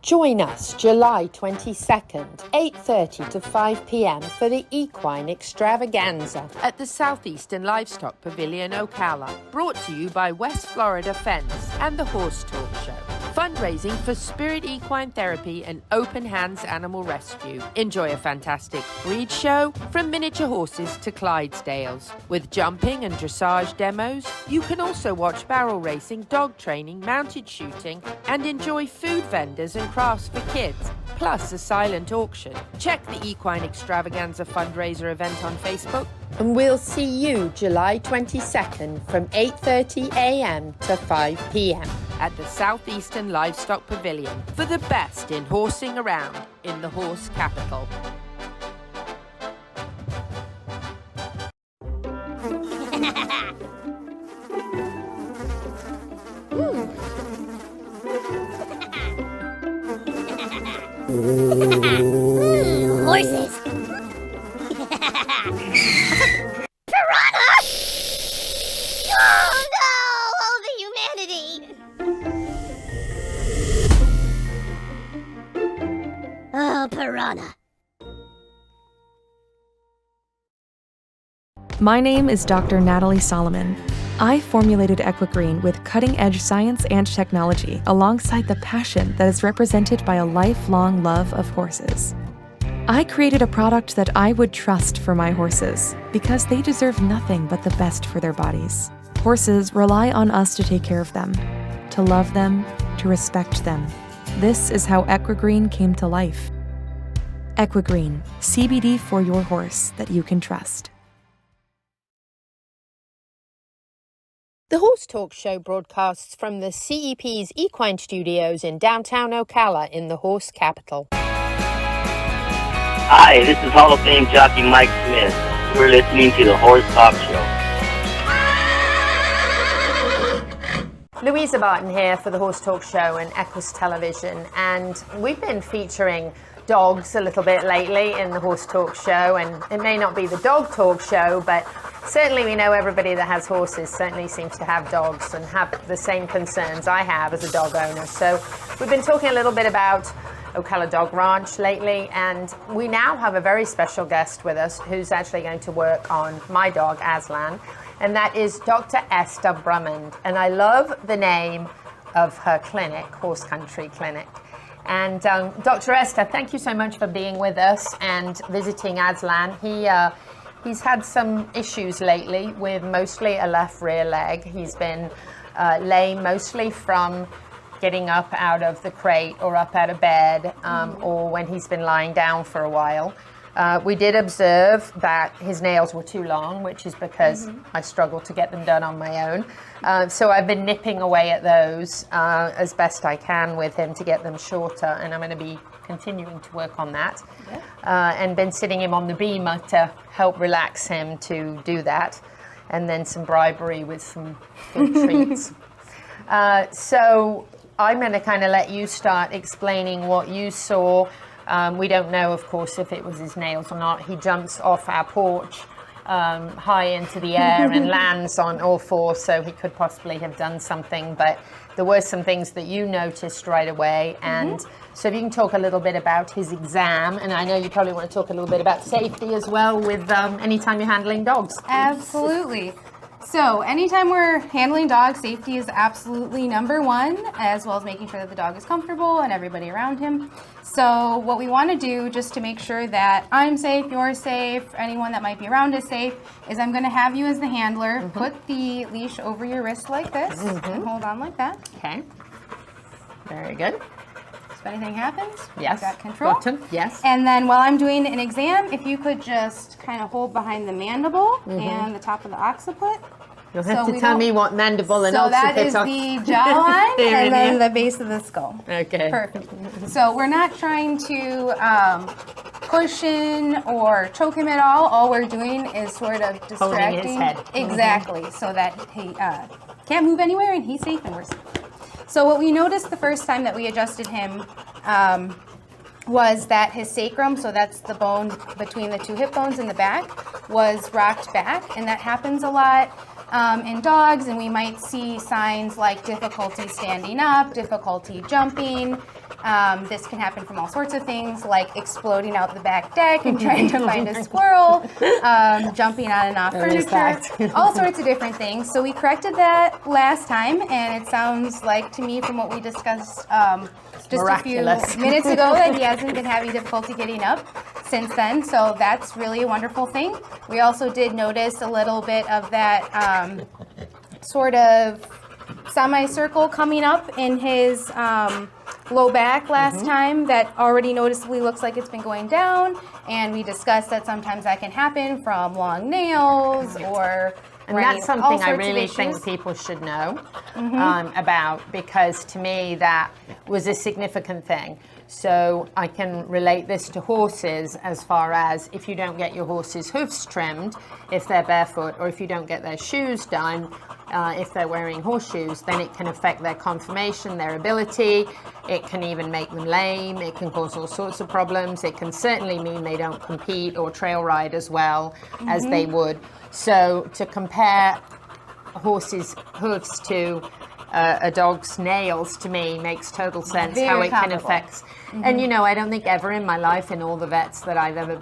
Join us July 22nd, 8:30 to 5 p.m. for the Equine Extravaganza at the Southeastern Livestock Pavilion, Ocala. Brought to you by West Florida Fence and the Horse Talk Show. Fundraising for Spirit Equine Therapy and Open Hands Animal Rescue. Enjoy a fantastic breed show from miniature horses to Clydesdales. With jumping and dressage demos, you can also watch barrel racing, dog training, mounted shooting, and enjoy food vendors and crafts for kids, plus a silent auction. Check the Equine Extravaganza fundraiser event on Facebook. And we'll see you July 22nd from 8:30 a.m. to 5 p.m. at the Southeastern Livestock Pavilion for the best in horsing around in the horse capital. Horses. Piranha! Oh no! Oh, the humanity! Oh, piranha. My name is Dr. Natalie Solomon. I formulated Equigreen with cutting-edge science and technology alongside the passion that is represented by a lifelong love of horses. I created a product that I would trust for my horses because they deserve nothing but the best for their bodies. Horses rely on us to take care of them, to love them, to respect them. This is how Equigreen came to life. Equigreen, CBD for your horse that you can trust. The Horse Talk Show broadcasts from the CEP's Equine Studios in downtown Ocala in the horse capital. Hi, this is Hall of Fame jockey Mike Smith. You're listening to the Horse Talk Show. Louisa Barton here for the Horse Talk Show and Equus Television, and we've been featuring dogs a little bit lately in the Horse Talk Show, and it may not be the dog talk show, but certainly we know everybody that has horses certainly seems to have dogs and have the same concerns I have as a dog owner. So we've been talking a little bit about Ocala Dog Ranch lately, and we now have a very special guest with us who's actually going to work on my dog Aslan, and that is Dr. Esther Brummond. And I love the name of her clinic, Horse Country Clinic. And Dr. Esther, thank you so much for being with us and visiting Aslan. He's had some issues lately with mostly a left rear leg. He's been lame mostly from getting up out of the crate or up out of bed, or when he's been lying down for a while. We did observe that his nails were too long, which is because I struggle to get them done on my own. So I've been nipping away at those as best I can with him to get them shorter, and I'm going to be continuing to work on that. And been sitting him on the beamer to help relax him to do that, and then some bribery with some good treats. So I'm going to kind of let you start explaining what you saw. We don't know, of course, if it was his nails or not. He jumps off our porch high into the air and lands on all fours, so he could possibly have done something. But there were some things that you noticed right away. And so if you can talk a little bit about his exam, and I know you probably want to talk a little bit about safety as well with anytime you're handling dogs. Absolutely. So anytime we're handling dogs, safety is absolutely number one, as well as making sure that the dog is comfortable and everybody around him. So what we want to do, just to make sure that I'm safe, you're safe, anyone that might be around is safe, is I'm going to have you as the handler put the leash over your wrist like this and hold on like that. Okay. Very good. If anything happens, yes, you've got control. Button. Yes. And then while I'm doing an exam, if you could just kind of hold behind the mandible and the top of the occiput. You'll have to tell me what mandible and occiput are. So that is the jawline and then the base of the skull. Okay. Perfect. So we're not trying to push in or choke him at all. All we're doing is sort of distracting. Holding his head. Exactly. So that he can't move anywhere and he's safe and we're safe. So what we noticed the first time that we adjusted him was that his sacrum, so that's the bone between the two hip bones in the back, was rocked back, and that happens a lot in dogs, and we might see signs like difficulty standing up, difficulty jumping. This can happen from all sorts of things, like exploding out the back deck and trying to find a squirrel, jumping on and off furniture, all sorts of different things. So we corrected that last time, and it sounds like to me from what we discussed just miraculous. A few minutes ago that he hasn't been having difficulty getting up since then. So that's really a wonderful thing. We also did notice a little bit of that sort of semicircle coming up in his low back last time that already noticeably looks like it's been going down, and we discussed that sometimes that can happen from long nails or and that's something I really think people should know about, because to me that was a significant thing. So I can relate this to horses as far as if you don't get your horse's hoofs trimmed, if they're barefoot, or if you don't get their shoes done, if they're wearing horseshoes, then it can affect their conformation, their ability. It can even make them lame. It can cause all sorts of problems. It can certainly mean they don't compete or trail ride as well as they would. So to compare a horse's hoofs to a dog's nails, to me, makes total sense. Very how it comparable. can affect. And, you know, I don't think ever in my life, in all the vets that I've ever,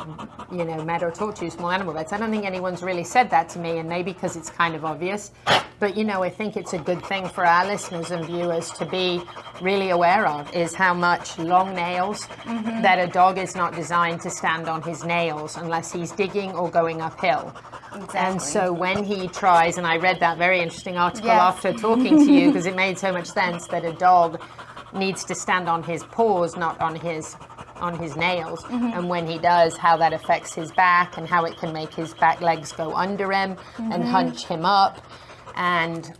you know, met or talked to, small animal vets, I don't think anyone's really said that to me, and maybe because it's kind of obvious. But, you know, I think it's a good thing for our listeners and viewers to be really aware of, is how much long nails, that a dog is not designed to stand on his nails unless he's digging or going uphill. Exactly. And so when he tries, and I read that very interesting article after talking to you, because it made so much sense that a dog needs to stand on his paws, not on his nails. And when he does, how that affects his back and how it can make his back legs go under him and hunch him up. And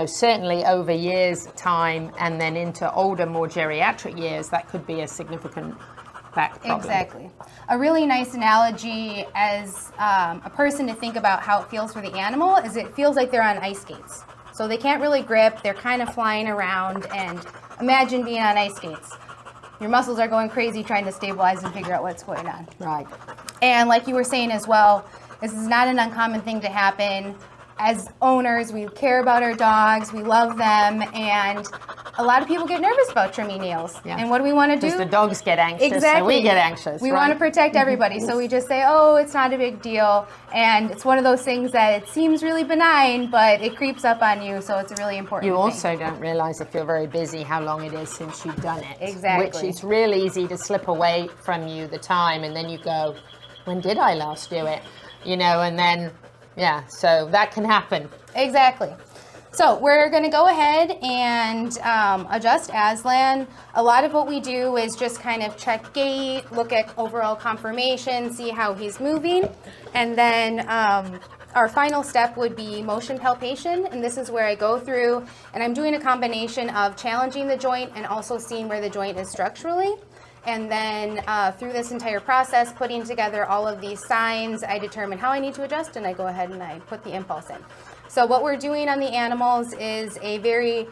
certainly over years time and then into older, more geriatric years, that could be a significant back problem. Exactly. A really nice analogy as a person to think about how it feels for the animal is it feels like they're on ice skates. So they can't really grip, they're kind of flying around, and imagine being on ice skates. Your muscles are going crazy trying to stabilize and figure out what's going on. Right. And like you were saying as well, this is not an uncommon thing to happen. As owners, we care about our dogs, we love them, and a lot of people get nervous about trimming nails. Yeah. And what do we want to do? Because the dogs get anxious, Exactly. so we get anxious. We want to protect everybody, so we just say, oh, it's not a big deal. And it's one of those things that it seems really benign, but it creeps up on you, so it's a really important You thing. also don't realize if you're very busy how long it is since you've done it. Exactly. Which is real easy to slip away from you the time, and then you go, when did I last do it? And then, so that can happen. Exactly. So we're going to go ahead and adjust Aslan. A lot of what we do is just kind of check gait, look at overall conformation, see how he's moving. And then our final step would be motion palpation. And this is where I go through and I'm doing a combination of challenging the joint and also seeing where the joint is structurally. And then through this entire process, putting together all of these signs, I determine how I need to adjust and I go ahead and I put the impulse in. So what we're doing on the animals is a very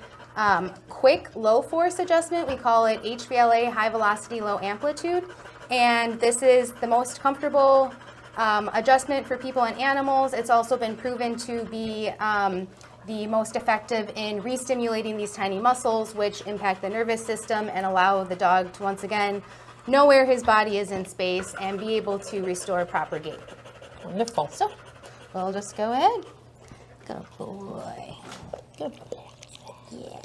quick low force adjustment. We call it HVLA, high velocity, low amplitude. And this is the most comfortable adjustment for people and animals. It's also been proven to be the most effective in re-stimulating these tiny muscles, which impact the nervous system and allow the dog to once again know where his body is in space and be able to restore proper gait. Wonderful. So we'll just go ahead. Good boy. Good boy. Yeah.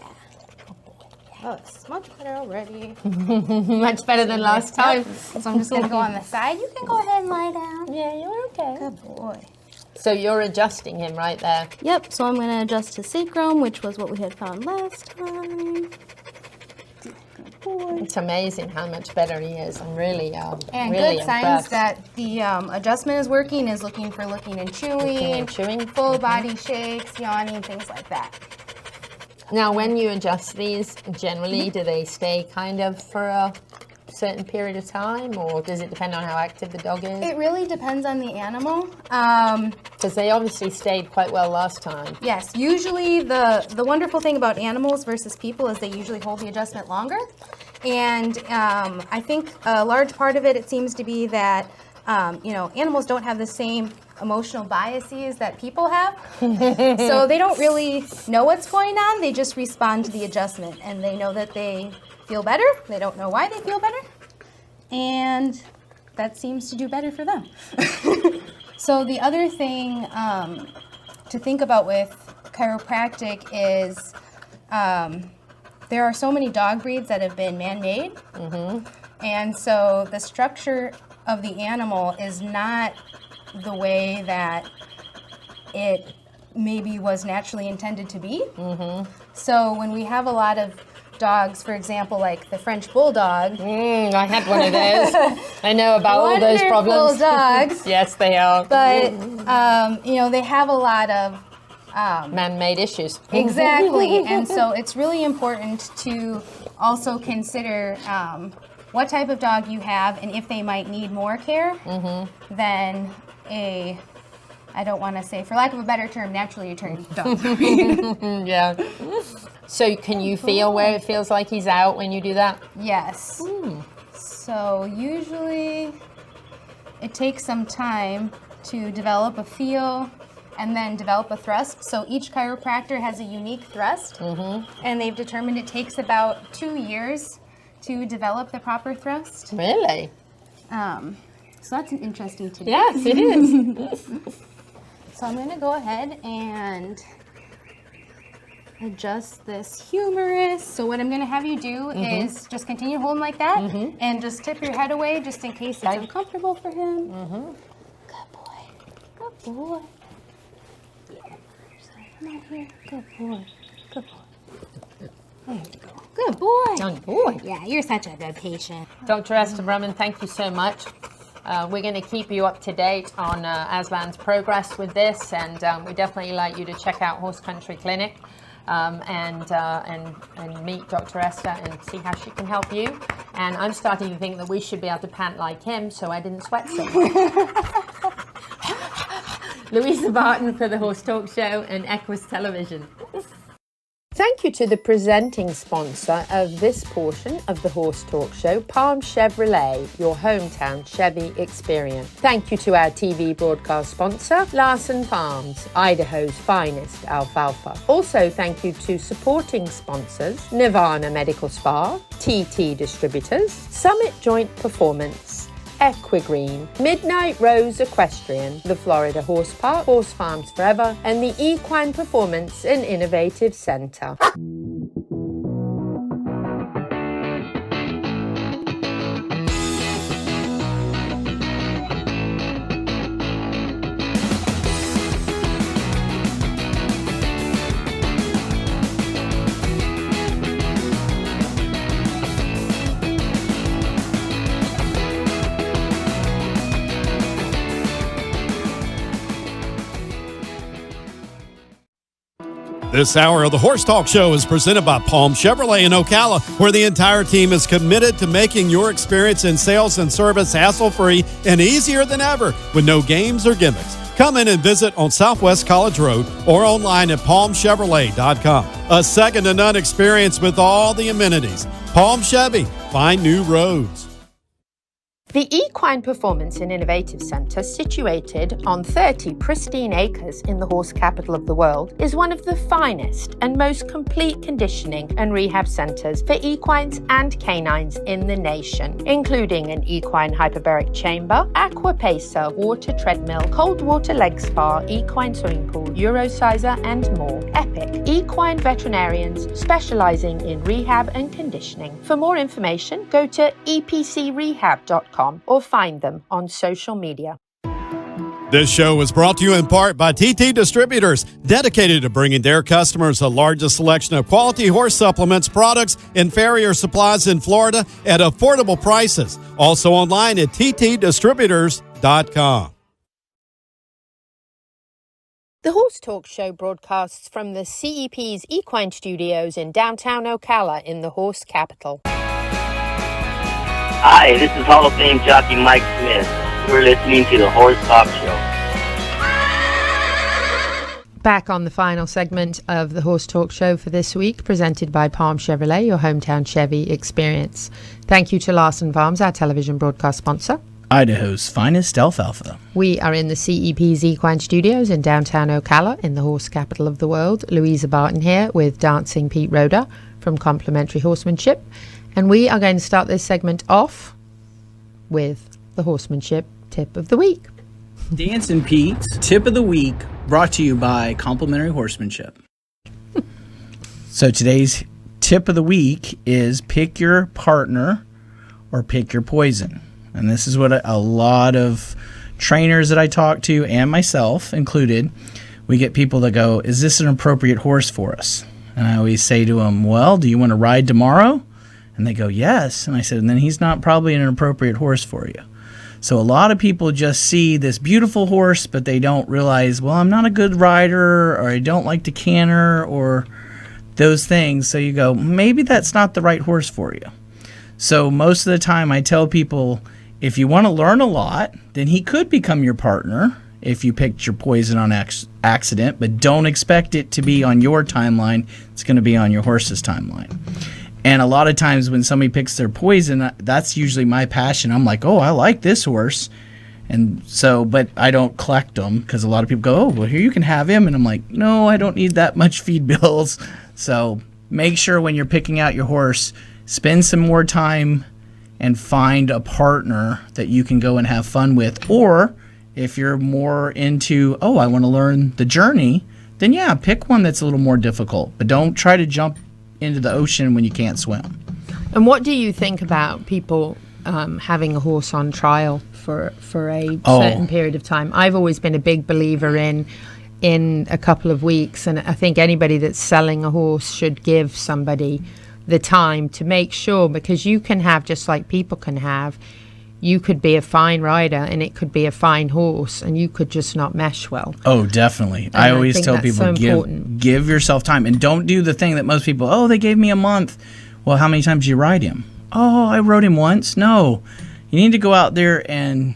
Oh, it's much better already. Much better than last time. So I'm just going to go on the side. You can go ahead and lie down. Yeah, you're okay. Good boy. So you're adjusting him right there. Yep, so I'm going to adjust his sacrum, which was what we had found last time. Good boy. It's amazing how much better he is. I'm really, And really good signs impressed. that the adjustment is working is looking and chewing, full body shakes, yawning, things like that. Now, when you adjust these, generally, do they stay kind of for a certain period of time, or does it depend on how active the dog is? It really depends on the animal. Because they obviously stayed quite well last time. Yes, usually the wonderful thing about animals versus people is they usually hold the adjustment longer. And I think a large part of it seems to be that, animals don't have the same emotional biases that people have. So they don't really know what's going on. They just respond to the adjustment and they know that they feel better. They don't know why they feel better. And that seems to do better for them. So the other thing to think about with chiropractic is there are so many dog breeds that have been man-made. And so the structure of the animal is not the way that it maybe was naturally intended to be. So when we have a lot of dogs, for example, like the French Bulldog. I had one of those. I know about all those problems. dogs. Yes, they are. But, they have a lot of man-made issues. Exactly. And so it's really important to also consider what type of dog you have and if they might need more care than a, I don't want to say, for lack of a better term, naturally occurring dog. Yeah. So can you feel where it feels like he's out when you do that? Yes. So usually it takes some time to develop a feel and then develop a thrust. So each chiropractor has a unique thrust, and they've determined it takes about 2 years to develop the proper thrust. Really? So that's an interesting tidbit. Yes, it is. So I'm going to go ahead and adjust this humerus. So what I'm going to have you do is just continue holding like that and just tip your head away just in case it's uncomfortable for him. Good boy. Good boy. Yeah. Come out here. Good boy. Good boy. There you go. Good boy. Good boy. Yeah, you're such a good patient. Dr. Esther Brumman, thank you so much. We're going to keep you up to date on Aslan's progress with this, and we definitely like you to check out Horse Country Clinic. and meet Dr. Esther and see how she can help you. And I'm starting to think that we should be able to pant like him, so I didn't sweat so much. Louisa Barton for the Horse Talk Show and Equus Television. Thank you to the presenting sponsor of this portion of the Horse Talk Show, Palm Chevrolet, your hometown Chevy experience. Thank you to our TV broadcast sponsor, Larson Farms, Idaho's finest alfalfa. Also, thank you to supporting sponsors, Nirvana Medical Spa, TT Distributors, Summit Joint Performance, Equigreen, Midnight Rose Equestrian, the Florida Horse Park, Horse Farms Forever, and the Equine Performance and Innovative Center. This hour of the Horse Talk Show is presented by Palm Chevrolet in Ocala, where the entire team is committed to making your experience in sales and service hassle-free and easier than ever with no games or gimmicks. Come in and visit on Southwest College Road or online at palmchevrolet.com. A second-to-none experience with all the amenities. Palm Chevy, find new roads. The Equine Performance and Innovative Center, situated on 30 pristine acres in the horse capital of the world, is one of the finest and most complete conditioning and rehab centers for equines and canines in the nation, including an equine hyperbaric chamber, aqua pacer, water treadmill, cold water leg spa, equine swimming pool, Eurosizer, and more. Epic equine veterinarians specializing in rehab and conditioning. For more information, go to epcrehab.com or find them on social media. This show is brought to you in part by TT Distributors, dedicated to bringing their customers the largest selection of quality horse supplements, products, and farrier supplies in Florida at affordable prices. Also online at ttdistributors.com. The Horse Talk Show broadcasts from the CEP's Equine Studios in downtown Ocala in the horse capital. Hi, this is Hall of Fame jockey Mike Smith. You're listening to the Horse Talk Show. Back on the final segment of the Horse Talk Show for this week, presented by Palm Chevrolet, your hometown Chevy experience. Thank you to Larson Farms, our television broadcast sponsor. Idaho's finest alfalfa. We are in the CEP's Equine Studios in downtown Ocala, in the horse capital of the world. Louisa Barton here with Dancing Pete Roda from Complimentary Horsemanship. And we are going to start this segment off with the horsemanship tip of the week. Dancing Pete's tip of the week, brought to you by Complimentary Horsemanship. So today's tip of the week is pick your partner or pick your poison. And this is what a lot of trainers that I talk to, and myself included, we get people that go, is this an appropriate horse for us? And I always say to them, well, do you want to ride tomorrow? And they go, yes. And I said, and then he's not probably an appropriate horse for you. So a lot of people just see this beautiful horse, but they don't realize, well, I'm not a good rider, or I don't like to canter, or those things. So you go, maybe that's not the right horse for you. So most of the time I tell people, if you want to learn a lot, then he could become your partner if you picked your poison on accident, but don't expect it to be on your timeline. It's going to be on your horse's timeline. And a lot of times when somebody picks their poison, that's usually my passion. I'm like, oh, I like this horse. And so, but I don't collect them because a lot of people go, oh, well, here you can have him. And I'm like, no, I don't need that much feed bills. So make sure when you're picking out your horse, spend some more time and find a partner that you can go and have fun with. Or if you're more into, oh, I want to learn the journey, then yeah, pick one that's a little more difficult. But don't try to jump into the ocean when you can't swim. And what do you think about people having a horse on trial for a certain period of time? I've always been a big believer in a couple of weeks, and I think anybody that's selling a horse should give somebody the time to make sure, because you can have, just like people can have, you could be a fine rider and it could be a fine horse and you could just not mesh well. Oh, definitely. And I always think tell that's people, so important. give yourself time, and don't do the thing that most people, oh, they gave me a month. Well, how many times did you ride him? Oh, I rode him once. No, you need to go out there and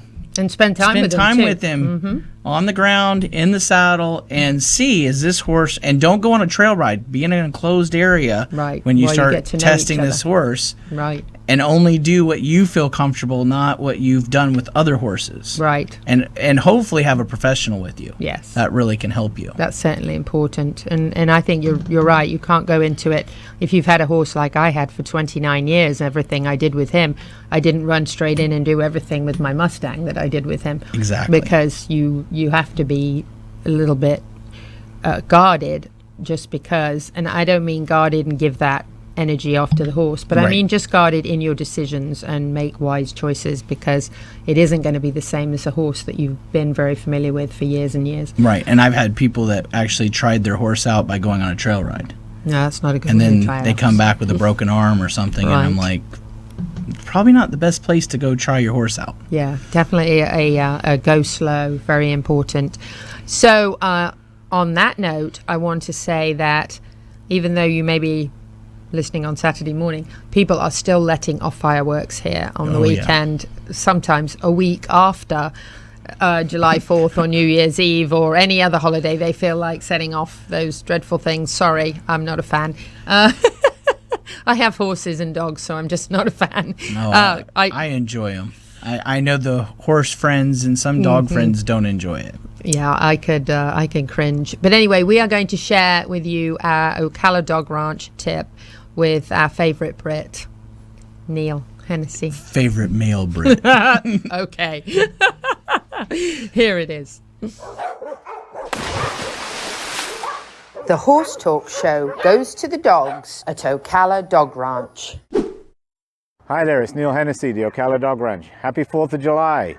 spend time with him too. On the ground, in the saddle, and see, is this horse, and don't go on a trail ride. Be in an enclosed area when you While start get to know testing each this other. horse. Right. And only do what you feel comfortable, not what you've done with other horses. Right. And hopefully have a professional with you. Yes. That really can help you. That's certainly important. And I think you're right. You can't go into it. If you've had a horse like I had for 29 years, everything I did with him, I didn't run straight in and do everything with my Mustang that I did with him. Exactly. Because you have to be a little bit guarded, just because, and I don't mean guarded and give that energy off to the horse, but I Right. mean just guarded in your decisions and make wise choices, because it isn't going to be the same as a horse that you've been very familiar with for years and years. Right. And I've had people that actually tried their horse out by going on a trail ride. No, that's not a good And way to then try they it. come back with a broken arm or something, and I'm Right. like, probably not the best place to go try your horse out. Yeah, definitely a go slow, very important. So on that note, I want to say that even though you may be listening on Saturday morning, people are still letting off fireworks here on the Oh, yeah. weekend, sometimes a week after July 4th or New Year's Eve or any other holiday. They feel like setting off those dreadful things. Sorry, I'm not a fan. I have horses and dogs, so I'm just not a fan. No, I enjoy them. I know the horse friends and some dog friends don't enjoy it. Yeah, I can cringe. But anyway, we are going to share with you our Ocala Dog Ranch tip with our favorite Brit, Neil Hennessy. Favorite male Brit. Okay. Here it is. The Horse Talk Show goes to the dogs at Ocala Dog Ranch. Hi there, it's Neil Hennessy, the Ocala Dog Ranch. Happy 4th of July.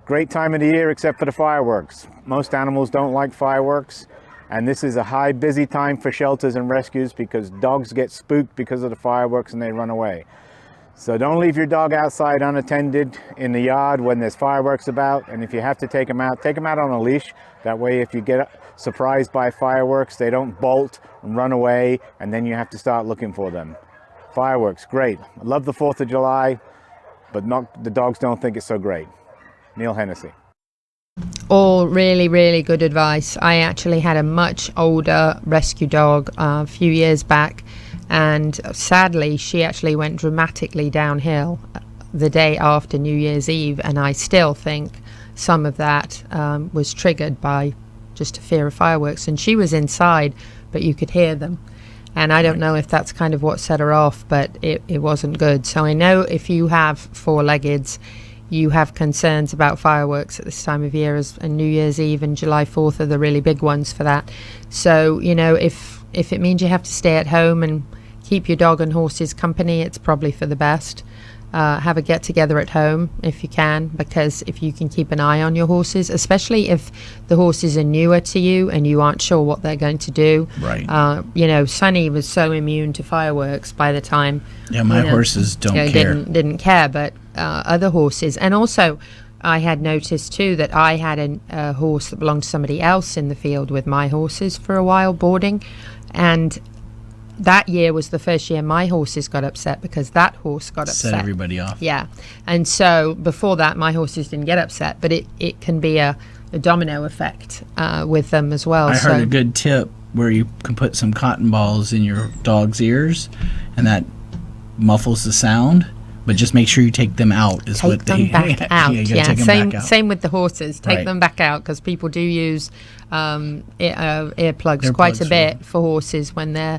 Great time of the year except for the fireworks. Most animals don't like fireworks, and this is a high busy time for shelters and rescues because dogs get spooked because of the fireworks and they run away. So don't leave your dog outside unattended in the yard when there's fireworks about, and if you have to take them out on a leash. That way if you get surprised by fireworks, they don't bolt and run away, and then you have to start looking for them. Fireworks, great. I love the 4th of July, but the dogs don't think it's so great. Neil Hennessy. All really, really good advice. I actually had a much older rescue dog a few years back, and sadly she actually went dramatically downhill the day after New Year's Eve, and I still think some of that was triggered by just a fear of fireworks. And she was inside, but you could hear them. And I don't know if that's kind of what set her off, but it wasn't good. So I know if you have four-leggeds, you have concerns about fireworks at this time of year, and New Year's Eve and July 4th are the really big ones for that. So, you know, if it means you have to stay at home and keep your dog and horses company, it's probably for the best. Have a get-together at home if you can, because if you can keep an eye on your horses, especially if the horses are newer to you and you aren't sure what they're going to do. Right. You know, Sonny was so immune to fireworks by the time. Yeah, my horses don't care. Didn't care, but other horses. And also, I had noticed too that I had a horse that belonged to somebody else in the field with my horses for a while boarding, and that year was the first year my horses got upset because that horse got upset. Set everybody off. Yeah. And so before that, my horses didn't get upset, but it can be a domino effect with them as well. I heard a good tip where you can put some cotton balls in your dog's ears, and that muffles the sound. But just make sure you take them out. Take them back out. Yeah, same with the horses. Take them back out, because people do use earplugs quite a bit for horses when they're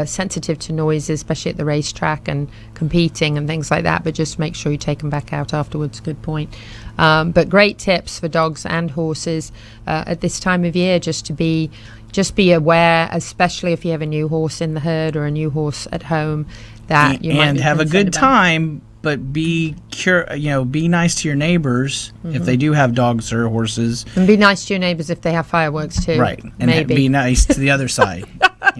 sensitive to noises, especially at the racetrack and competing and things like that. But just make sure you take them back out afterwards. Good point. But great tips for dogs and horses at this time of year. Just be aware, especially if you have a new horse in the herd or a new horse at home, that you might be have a good concerned about. time. But be nice to your neighbors if they do have dogs or horses, and be nice to your neighbors if they have fireworks too. Right, and maybe be nice to the other side.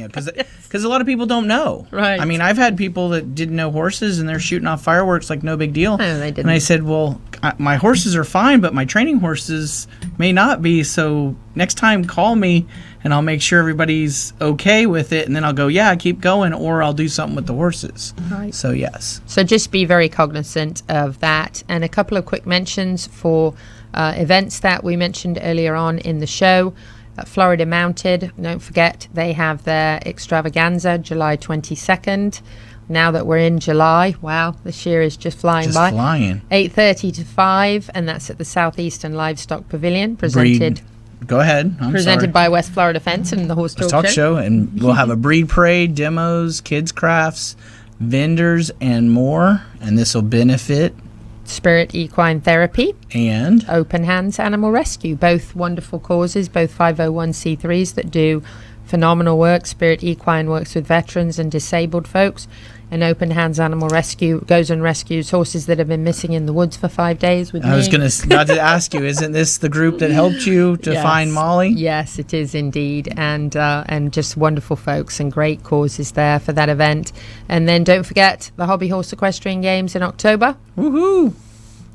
because a lot of people don't know. Right. I mean, I've had people that didn't know horses, and they're shooting off fireworks like no big deal. No, they didn't. And I said, well, my horses are fine, but my training horses may not be. So next time, call me, and I'll make sure everybody's okay with it, and then I'll go, yeah, keep going, or I'll do something with the horses. Right. So yes. So just be very cognizant of that. And a couple of quick mentions for events that we mentioned earlier on in the show. Florida Mounted, don't forget, they have their extravaganza July 22nd. Now that we're in July, wow, this year is just flying by. 8:30 to 5, and that's at the Southeastern Livestock Pavilion, presented Go ahead. presented by West Florida Fence and the Horse Talk Show. And we'll have a breed parade, demos, kids crafts, vendors, and more. And this will benefit Spirit Equine Therapy and Open Hands Animal Rescue, both wonderful causes, both 501c3s that do phenomenal work. Spirit Equine works with veterans and disabled folks, and Open Hands Animal Rescue goes and rescues horses that have been missing in the woods for 5 days with me. I was going to ask you, isn't this the group that helped you to find Molly? Yes, it is indeed, and just wonderful folks and great causes there for that event. And then don't forget the Hobby Horse Equestrian Games in October. Woohoo!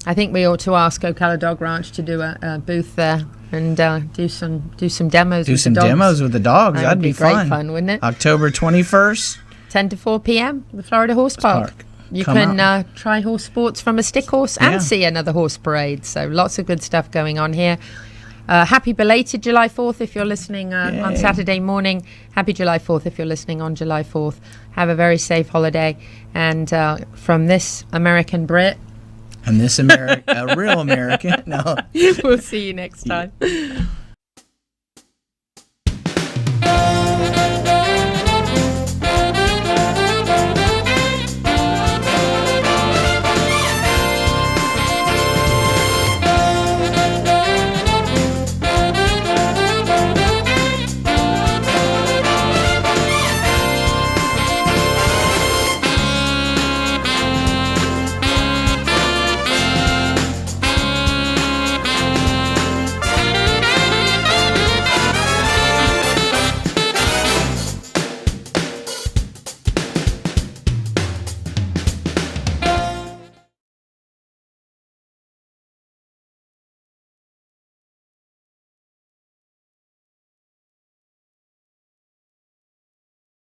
I think we ought to ask Ocala Dog Ranch to do a booth there and do some demos. Do with some the dogs. demos with the dogs. That That'd would be great fun, wouldn't it? October 21st. 10 to 4 p.m. the Florida Horse Park. You Come can try horse sports from a stick horse and Yeah. see another horse parade. So lots of good stuff going on here. Happy belated July 4th if you're listening on Saturday morning. Happy July 4th if you're listening on July 4th. Have a very safe holiday. And from this American Brit. And this a real American. No. We'll see you next time.